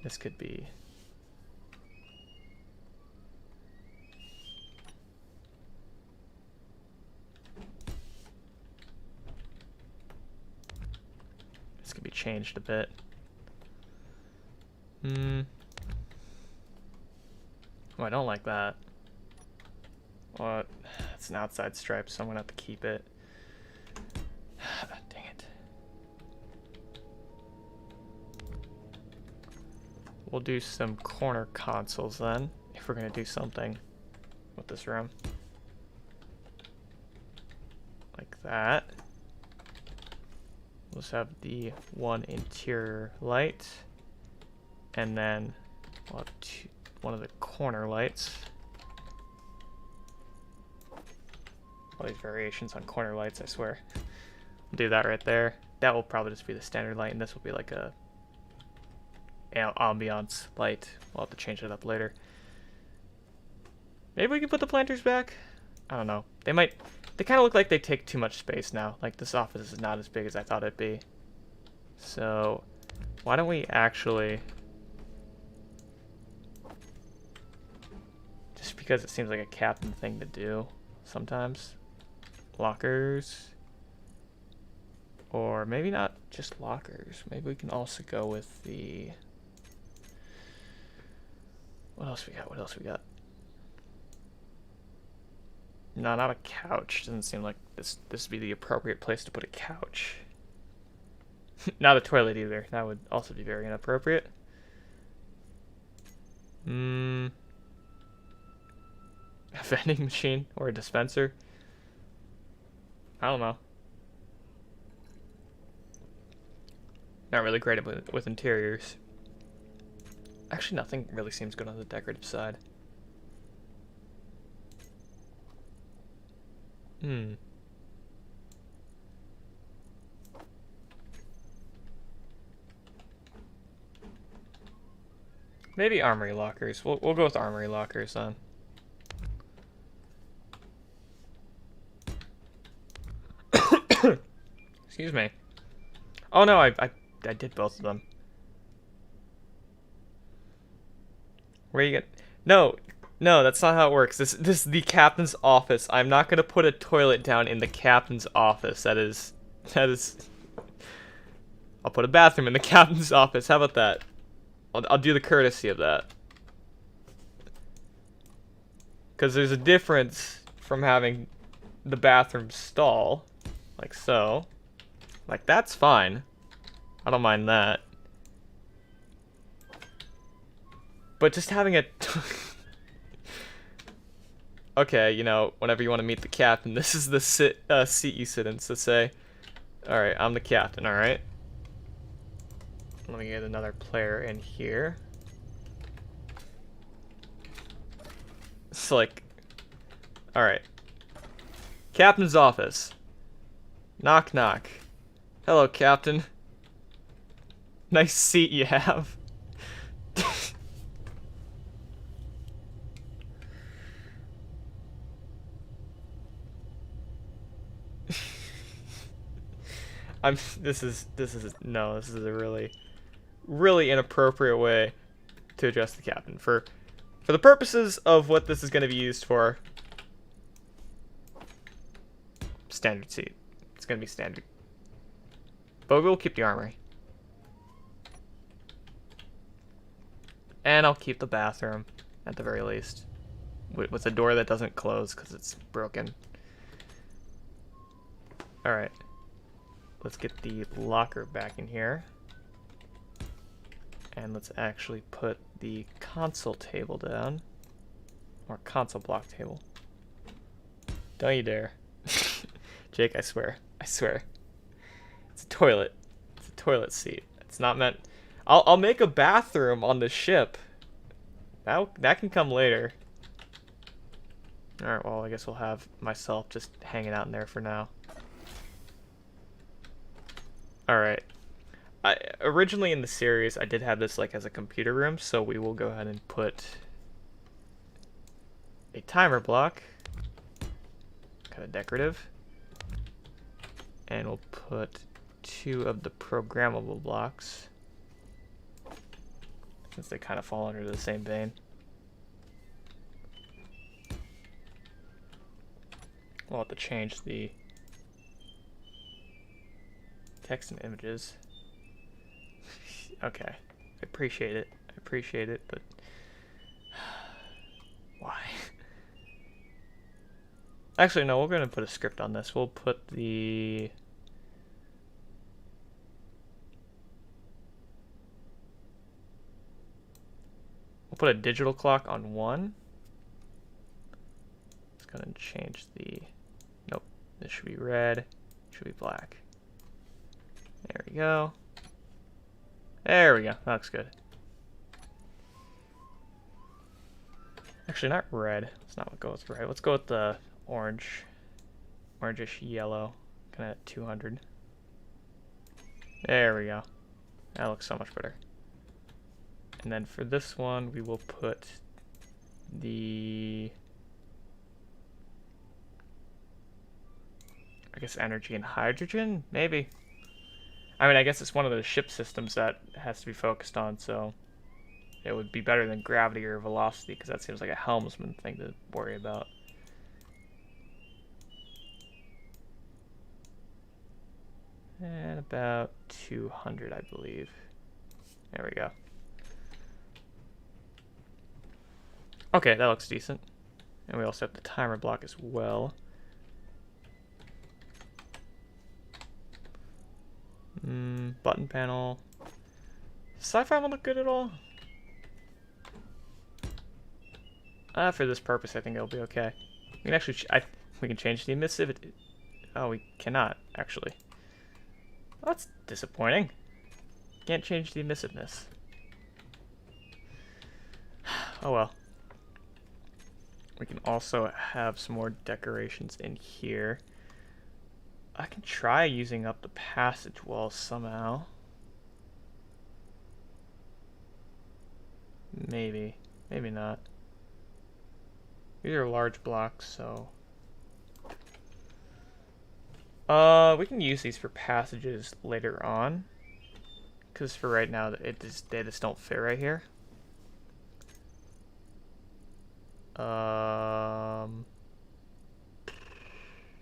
This could be... This could be changed a bit. Oh, I don't like that. What? It's an outside stripe, so I'm gonna have to keep it. Dang it. We'll do some corner consoles then, if if we're gonna do something with this room. Like that. Let's have the one interior light. And then we'll have one of the corner lights. All these variations on corner lights, I swear. We'll do that right there. That will probably just be the standard light, and this will be like a ambiance light. We'll have to change it up later. Maybe we can put the planters back? I don't know. They kind of look like they take too much space now. Like, this office is not as big as I thought it'd be. So, why don't we actually... Just because it seems like a captain thing to do sometimes. Lockers. Or maybe not just lockers. Maybe we can also go with the... What else we got? What else we got? No, not a couch. Doesn't seem like this would be the appropriate place to put a couch. Not a toilet either. That would also be very inappropriate. A vending machine or a dispenser? I don't know. Not really great with interiors. Actually, nothing really seems good on the decorative side. Maybe armory lockers. We'll go with armory lockers then. Excuse me. Oh no, I did both of them. Where you get? No, that's not how it works. This is the captain's office. I'm not gonna put a toilet down in the captain's office. That is. I'll put a bathroom in the captain's office. How about that? I'll do the courtesy of that. Because there's a difference from having the bathroom stall, like so. Like, that's fine. I don't mind that. But just having a... Okay, you know, whenever you want to meet the captain, this is the seat you sit in, so say, alright, I'm the captain, alright? Let me get another player in here. It's like, alright. Captain's office. Knock, knock. Hello, Captain. Nice seat you have. This is a really inappropriate way to address the captain. For the purposes of what this is going to be used for, standard seat. It's going to be standard. But we'll keep the armory. And I'll keep the bathroom, at the very least. With a door that doesn't close because it's broken. Alright. Let's get the locker back in here. And let's actually put the console table down. Or console block table. Don't you dare. Jake, I swear. I swear. It's a toilet. It's a toilet seat. It's not meant... I'll make a bathroom on the ship. That can come later. Alright, well, I guess we'll have myself just hanging out in there for now. Alright. Originally in the series, I did have this like as a computer room, so we will go ahead and put a timer block. Kind of decorative. And we'll put 2 of the programmable blocks, since they kind of fall under the same vein. We'll have to change the text and images. Okay, I appreciate it, but why? Actually, no, we're gonna put a script on this. We'll put the... We'll put a digital clock on 1. Let's go ahead and change the... Nope. This should be red. Should be black. There we go. There we go. That looks good. Actually, not red. That's not what goes with red. Let's go with the orange. Orangish yellow. Kind of at 200. There we go. That looks so much better. And then for this one, we will put the... I guess energy and hydrogen? Maybe. I mean, I guess it's one of the ship systems that has to be focused on, so it would be better than gravity or velocity, because that seems like a helmsman thing to worry about. And about 200, I believe. There we go. Okay, that looks decent. And we also have the timer block as well. Button panel. Does sci-fi one look good at all? For this purpose, I think it'll be okay. We can actually, we can change the emissivity. Oh, we cannot, actually. Well, that's disappointing. Can't change the emissiveness. Oh well. We can also have some more decorations in here. I can try using up the passage wall somehow. Maybe. Maybe not. These are large blocks, so... we can use these for passages later on. Because for right now, they just don't fit right here.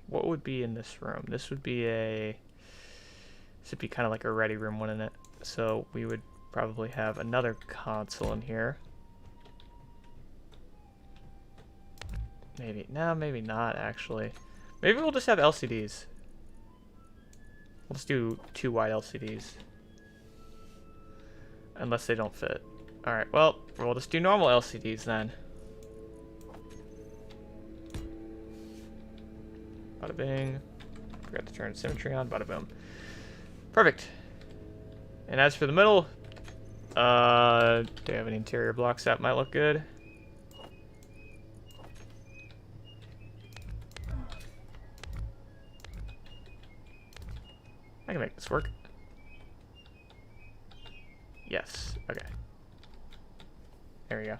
What would be in this room? This would be kind of like a ready room, wouldn't it? So we would probably have another console in here. Maybe, no, maybe not actually. Maybe we'll just have LCDs. We'll just do 2 wide LCDs. Unless they don't fit. Alright, well, we'll just do normal LCDs then. Bada bing. Forgot to turn symmetry on. Bada boom. Perfect. And as for the middle, do you have any interior blocks that might look good? I can make this work. Yes. Okay. There we go.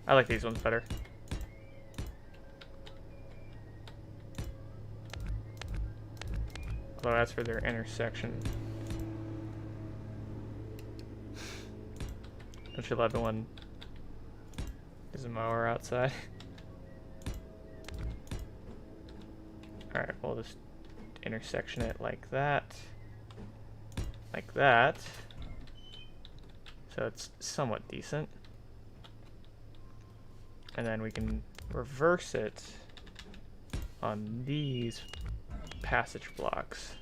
I like these ones better. Although as for their intersection, don't you love it when there's a mower outside? Alright, we'll just intersection it like that. Like that. So it's somewhat decent. And then we can reverse it on these passage blocks.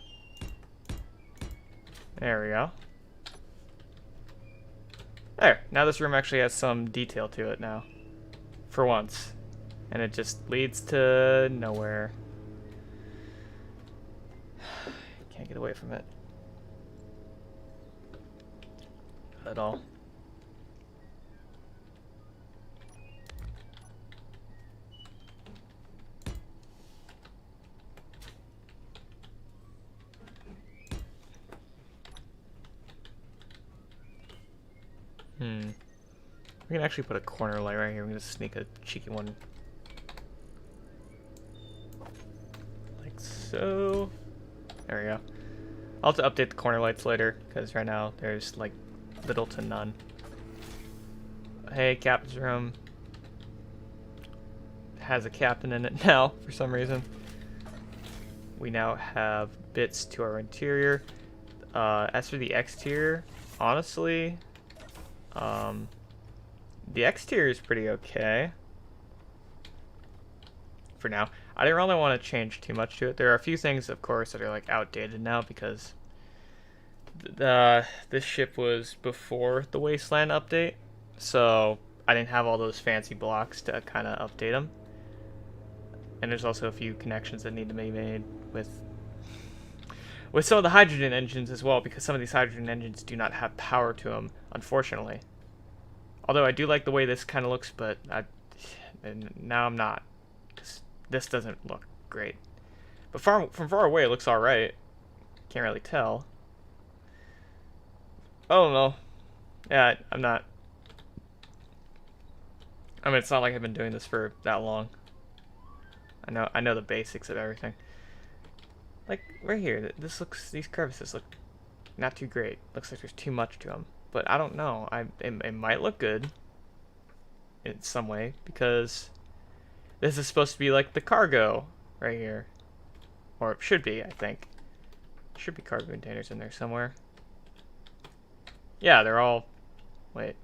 There we go. There, now this room actually has some detail to it now. For once. And it just leads to nowhere. Can't get away from it. At all. We can actually put a corner light right here. We can just sneak a cheeky one. Like so. There we go. I'll have to update the corner lights later, because right now there's like little to none. Hey, captain's room. Has a captain in it now, for some reason. We now have bits to our interior. As for the exterior, honestly, the exterior is pretty okay. for now. I didn't really want to change too much to it. There are a few things, of course, that are like outdated now because this ship was before the Wasteland update, so I didn't have all those fancy blocks to kind of update them. And there's also a few connections that need to be made with some of the hydrogen engines as well, because some of these hydrogen engines do not have power to them, unfortunately. Although I do like the way this kind of looks, but now I'm not, because this doesn't look great. But from far away, it looks alright. Can't really tell. I don't know. Yeah, I'm not. I mean, it's not like I've been doing this for that long. I know the basics of everything. Like right here, these crevices look not too great. Looks like there's too much to them, but I don't know. It might look good in some way because this is supposed to be like the cargo right here, or it should be. I think should be cargo containers in there somewhere. Yeah, they're all. Wait,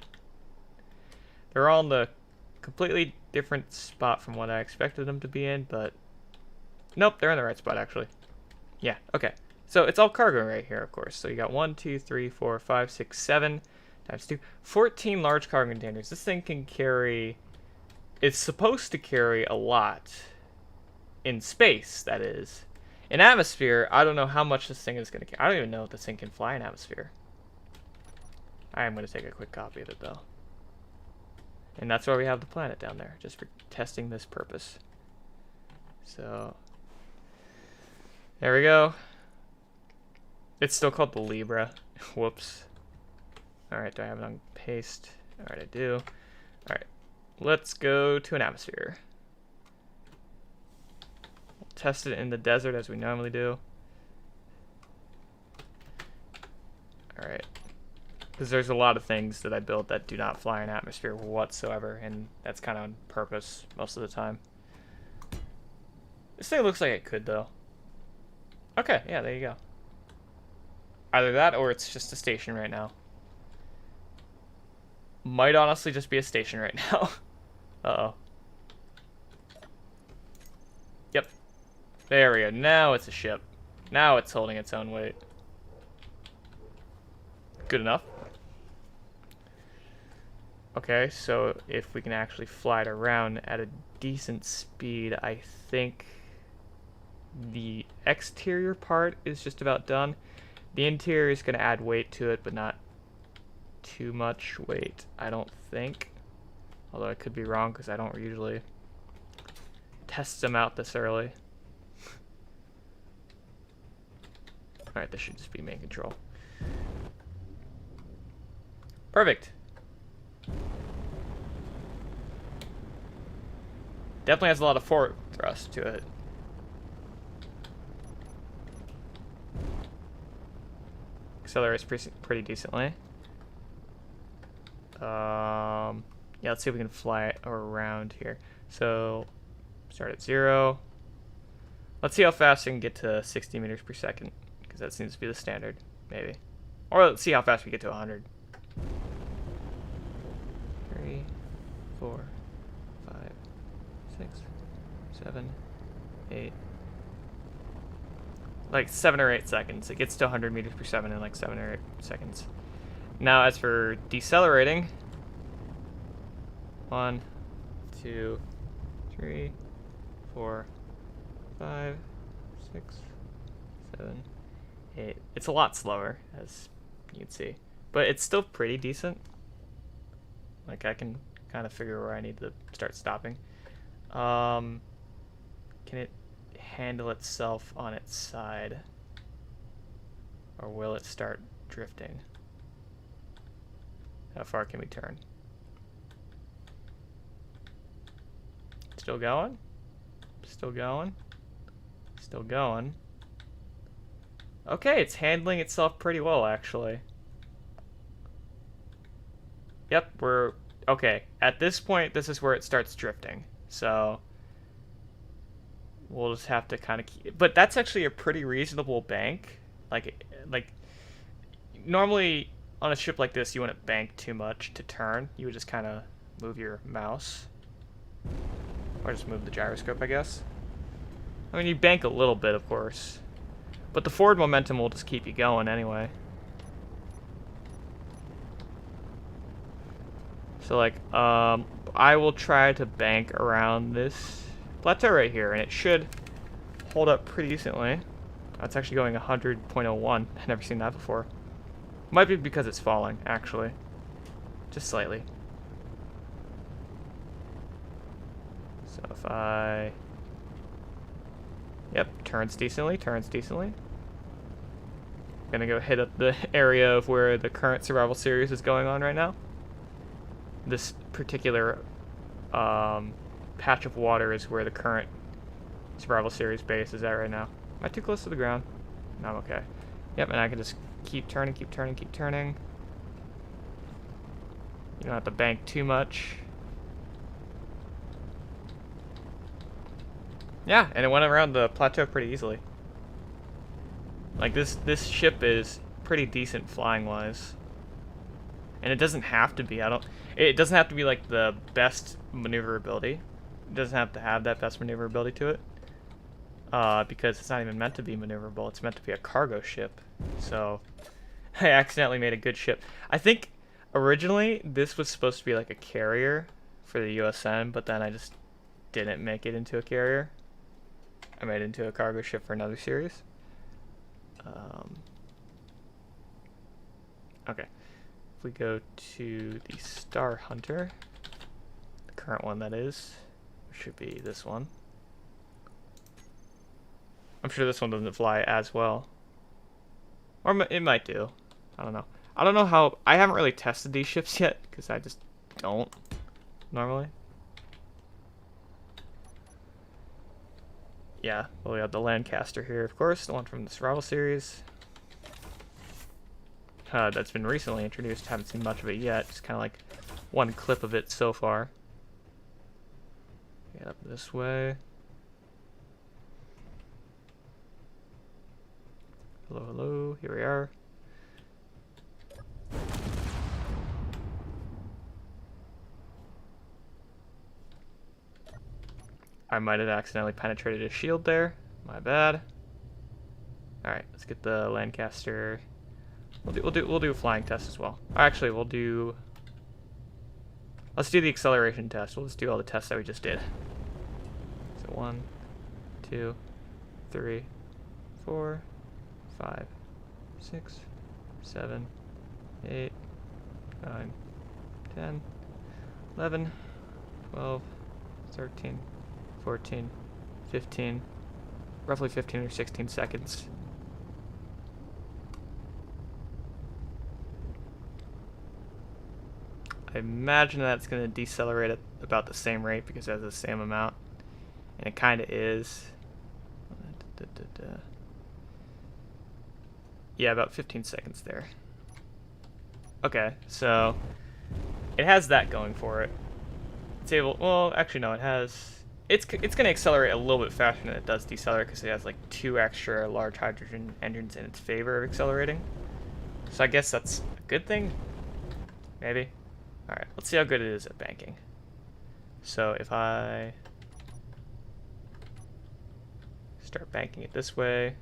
they're all in the completely different spot from what I expected them to be in, but nope, they're in the right spot actually. Yeah, okay. So it's all cargo right here, of course. So you got 1, 2, 3, 4, 5, 6, 7 times 2. 14 large cargo containers. This thing can carry... It's supposed to carry a lot. In space, that is. In atmosphere, I don't know how much this thing is going to carry. I don't even know if this thing can fly in atmosphere. I am going to take a quick copy of it, though. And that's why we have the planet down there, just for testing this purpose. So... there we go. It's still called the Libra. Whoops. Alright, do I have it on paste? Alright, I do. Alright, let's go to an atmosphere. We'll test it in the desert as we normally do. Alright. Because there's a lot of things that I built that do not fly in atmosphere whatsoever, and that's kind of on purpose most of the time. This thing looks like it could, though. Okay, yeah, there you go. Either that or it's just a station right now. Might honestly just be a station right now. Uh-oh. Yep. There we go. Now it's a ship. Now it's holding its own weight. Good enough. Okay, so if we can actually fly it around at a decent speed, I think the exterior part is just about done. The interior is going to add weight to it, but not too much weight, I don't think. Although I could be wrong because I don't usually test them out this early. Alright, this should just be main control. Perfect. Definitely has a lot of forward thrust to it. Accelerates pretty decently. Yeah, let's see if we can fly it around here. So, start at 0. Let's see how fast we can get to 60 meters per second, because that seems to be the standard, maybe. Or let's see how fast we get to 100. 3, 4, 5, 6, 7, 8. Like 7 or 8 seconds. It gets to 100 meters per second in like 7 or 8 seconds. Now, as for decelerating, 1, 2, 3, 4, 5, 6, 7, 8. It's a lot slower, as you can see, but it's still pretty decent. Like, I can kind of figure where I need to start stopping. Can it handle itself on its side, or will it start drifting? How far can we turn? Still going? Still going? Still going. Okay, it's handling itself pretty well, actually. Yep, we're... okay, at this point, this is where it starts drifting. So, we'll just have to kind of keep... but that's actually a pretty reasonable bank. Like, normally, on a ship like this, you wouldn't bank too much to turn. You would just kind of move your mouse. Or just move the gyroscope, I guess. I mean, you bank a little bit, of course. But the forward momentum will just keep you going anyway. So, like, I will try to bank around this plateau right here, and it should hold up pretty decently. That's actually going 100.01. I've never seen that before. Might be because it's falling, actually. Just slightly. So if I... Yep, turns decently, turns decently. I'm gonna go hit up the area of where the current survival series is going on right now. This particular patch of water is where the current survival series base is at right now. Am I too close to the ground? No, I'm okay. Yep, and I can just keep turning, keep turning, keep turning. You don't have to bank too much. Yeah, and it went around the plateau pretty easily. Like, this ship is pretty decent flying-wise. And it doesn't have to be, it doesn't have to be, like, the best maneuverability. It doesn't have to have that best maneuverability to it. Because it's not even meant to be maneuverable. It's meant to be a cargo ship. So, I accidentally made a good ship. I think, originally, this was supposed to be, like, a carrier for the USN, but then I just didn't make it into a carrier. I made it into a cargo ship for another series. Okay. If we go to the Star Hunter, the current one that is, should be this one. I'm sure this one doesn't fly as well. Or it might do. I don't know. I don't know how... I haven't really tested these ships yet, because I just don't, normally. Yeah, well, we have the Lancaster here, of course, the one from the Survival series. That's been recently introduced. Haven't seen much of it yet. Just kind of like one clip of it so far. Get up this way. Hello, hello. Here we are. I might have accidentally penetrated a shield there. My bad. Alright, let's get the Lancaster. We'll do a flying test as well. Actually, let's do the acceleration test. We'll just do all the tests that we just did. So 1, 2, 3, 4, 5, 6, 7, 8, 9, 10, 11, 12, 13, 14, 15, roughly 15 or 16 seconds. I imagine that's going to decelerate at about the same rate because it has the same amount. And it kind of is. Yeah, about 15 seconds there. Okay, so it has that going for it. It's able, well, actually no, it has, it's going to accelerate a little bit faster than it does decelerate because it has like 2 extra large hydrogen engines in its favor of accelerating. So I guess that's a good thing, maybe. Alright, let's see how good it is at banking. So if I start banking it this way,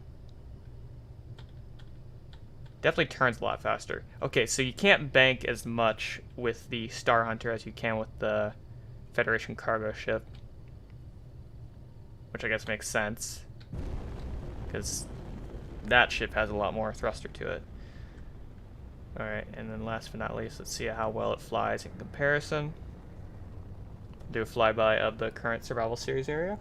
definitely turns a lot faster. Okay, so you can't bank as much with the Star Hunter as you can with the Federation cargo ship, which I guess makes sense because that ship has a lot more thruster to it. Alright, and then last but not least, let's see how well it flies in comparison. Do a flyby of the current Survival Series area.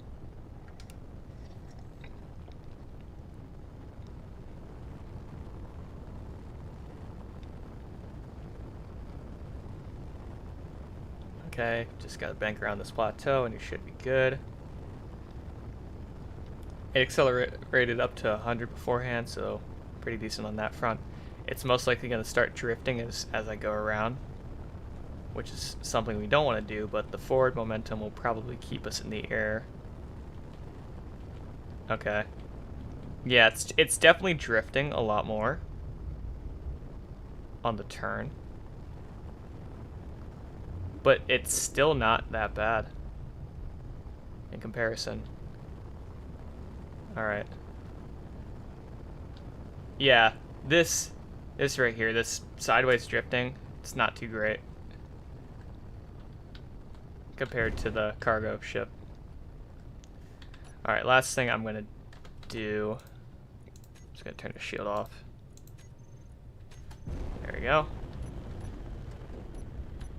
Okay, just gotta bank around this plateau and you should be good. It accelerated up to 100 beforehand, so pretty decent on that front. It's most likely going to start drifting as I go around, which is something we don't want to do, but the forward momentum will probably keep us in the air. Okay. Yeah, it's definitely drifting a lot more on the turn, but it's still not that bad. in comparison. Alright. Yeah, this right here, this sideways drifting, it's not too great compared to the cargo ship. Alright, last thing I'm gonna do, just gonna turn the shield off. There we go.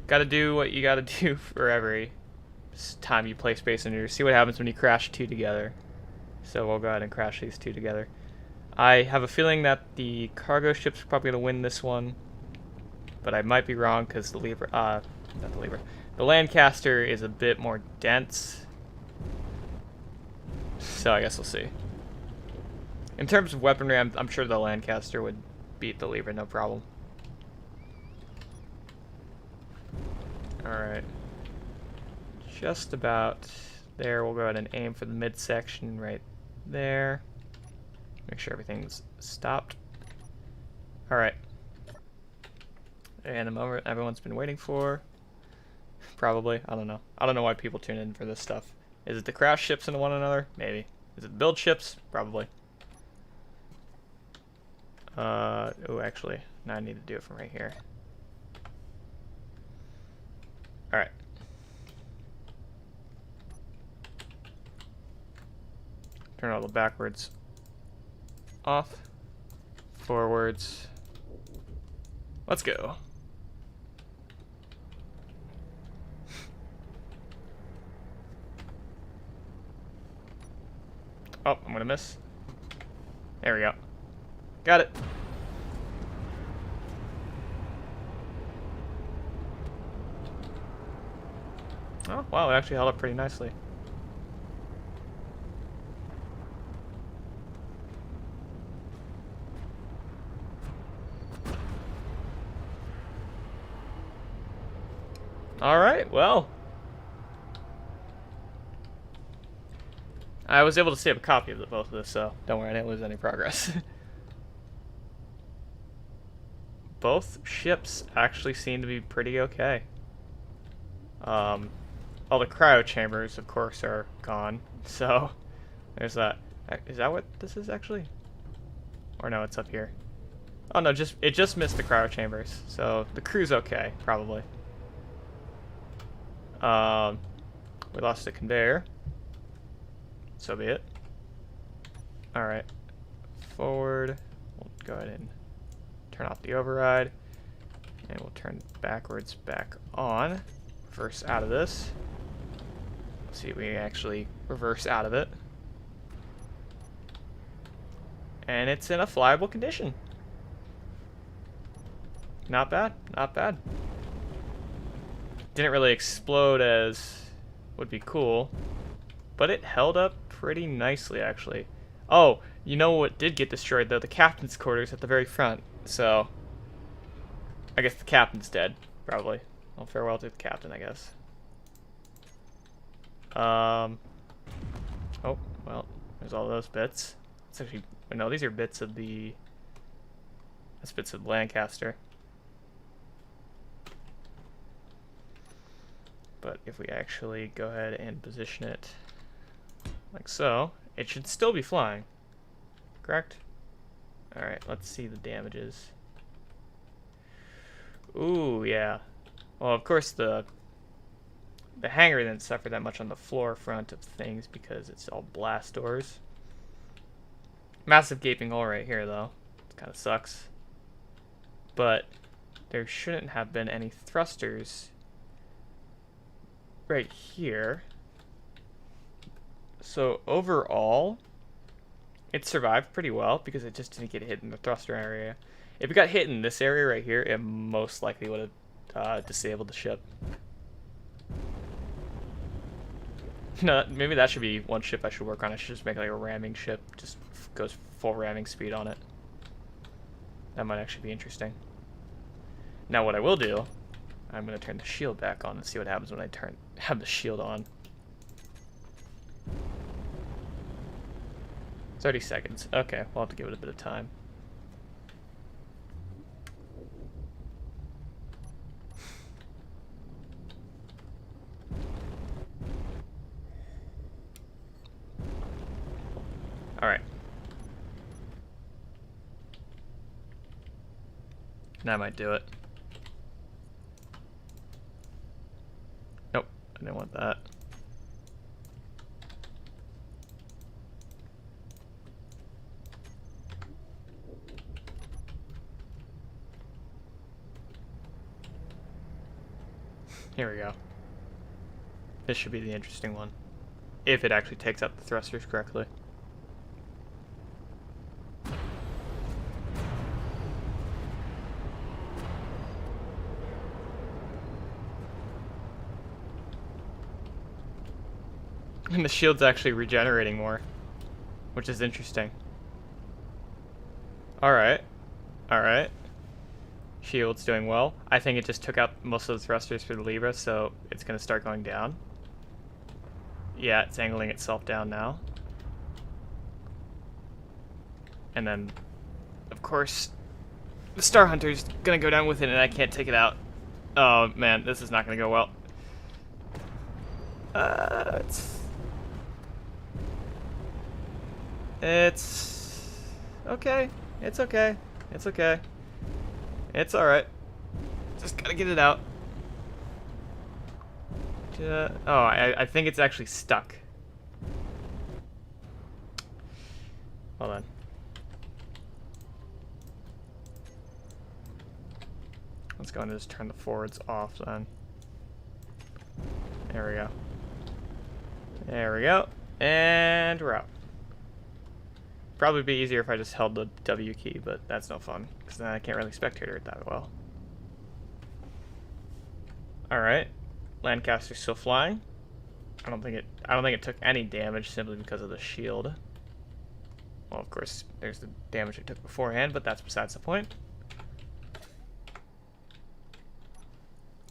Gotta do what you gotta do for every time you play Space Invaders. See what happens when you crash two together. So we'll go ahead and crash these two together. I have a feeling that the cargo ship's probably gonna win this one, but I might be wrong because the the Lancaster is a bit more dense. So I guess we'll see. In terms of weaponry, I'm sure the Lancaster would beat the Libra, no problem. Alright. Just about there. We'll go ahead and aim for the midsection right there. Make sure everything's stopped. Alright. And the moment everyone's been waiting for. Probably. I don't know. I don't know why people tune in for this stuff. Is it the crash ships into one another? Maybe. Is it build ships? Probably. Oh, actually, now I need to do it from right here. Alright. Turn all the backwards off. Forwards. Let's go. Oh, I'm gonna miss. There we go. Got it. Oh, wow, it actually held up pretty nicely. Alright, well. I was able to save a copy of both of this, so don't worry, I didn't lose any progress. Both ships actually seem to be pretty okay. All the cryo chambers, of course, are gone, so there's that. Is that what this is actually? Or no, it's up here. Oh no, it just missed the cryo chambers, so the crew's okay, probably. We lost a conveyor. So be it. Alright. Forward. We'll go ahead and turn off the override. And we'll turn backwards back on. Reverse out of this. Let's see if we actually reverse out of it. And it's in a flyable condition. Not bad, not bad. Didn't really explode as would be cool, but it held up pretty nicely, actually. Oh, you know what did get destroyed, though? The captain's quarters at the very front. So, I guess the captain's dead, probably. Well, farewell to the captain, I guess. Oh, well, there's all those bits. It's actually, no, these are bits of the, that's bits of Lancaster. But if we actually go ahead and position it like so, it should still be flying. Correct? Alright, let's see the damages. Ooh, yeah. Well, of course, the hangar didn't suffer that much on the floor front of things because it's all blast doors. Massive gaping hole right here, though. It kind of sucks. But there shouldn't have been any thrusters right here. So overall, it survived pretty well because it just didn't get hit in the thruster area. If it got hit in this area right here, it most likely would have disabled the ship. No, maybe that should be one ship I should work on. I should just make like a ramming ship, just goes full ramming speed on it. That might actually be interesting. Now what I will do, I'm going to turn the shield back on and see what happens when I have the shield on. 30 seconds. Okay, we'll have to give it a bit of time. Alright. That might do it. Nope, I didn't want that. Here we go. This should be the interesting one. If it actually takes out the thrusters correctly. And the shield's actually regenerating more, which is interesting. Alright. Alright. Shield's doing well. I think it just took out most of the thrusters for the Libra, so it's going to start going down. Yeah, it's angling itself down now. And then, of course, the Star Hunter's going to go down with it, and I can't take it out. Oh, man, this is not going to go well. It's okay. It's okay. It's okay. It's alright. Just gotta get it out. Oh, I think it's actually stuck. Hold on. Let's go and just turn the forwards off then. There we go. There we go. And we're out. Probably be easier if I just held the W key, but that's no fun, because then I can't really spectator it that well. Alright. Lancaster's still flying. I don't think it took any damage simply because of the shield. Well, of course, there's the damage it took beforehand, but that's besides the point.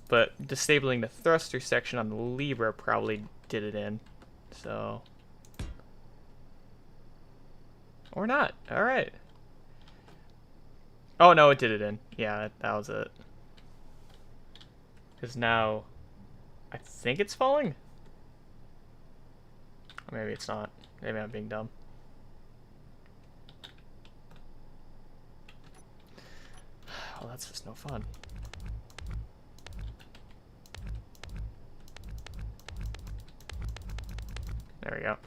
But disabling the thruster section on the Libra probably did it in. So... Or not. Alright. Oh, no, it did it in. Yeah, that was it. Because now... I think it's falling? Or maybe it's not. Maybe I'm being dumb. Well, that's just no fun. There we go.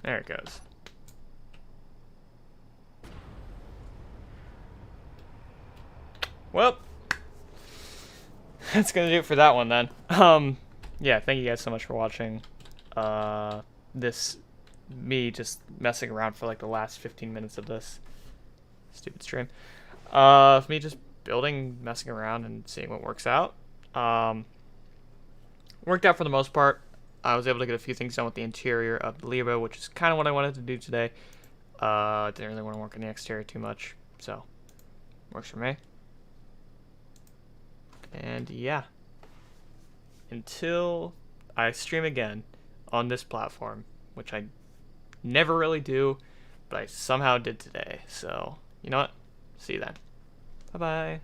There it goes. Well, that's gonna do it for that one then. Yeah, thank you guys so much for watching. This me just messing around for like the last 15 minutes of this stupid stream. Me just building, messing around, and seeing what works out. Worked out for the most part. I was able to get a few things done with the interior of the Libra, which is kind of what I wanted to do today. Didn't really want to work on the exterior too much, so works for me. And yeah, until I stream again on this platform, which I never really do, but I somehow did today. So, you know what? See you then. Bye-bye.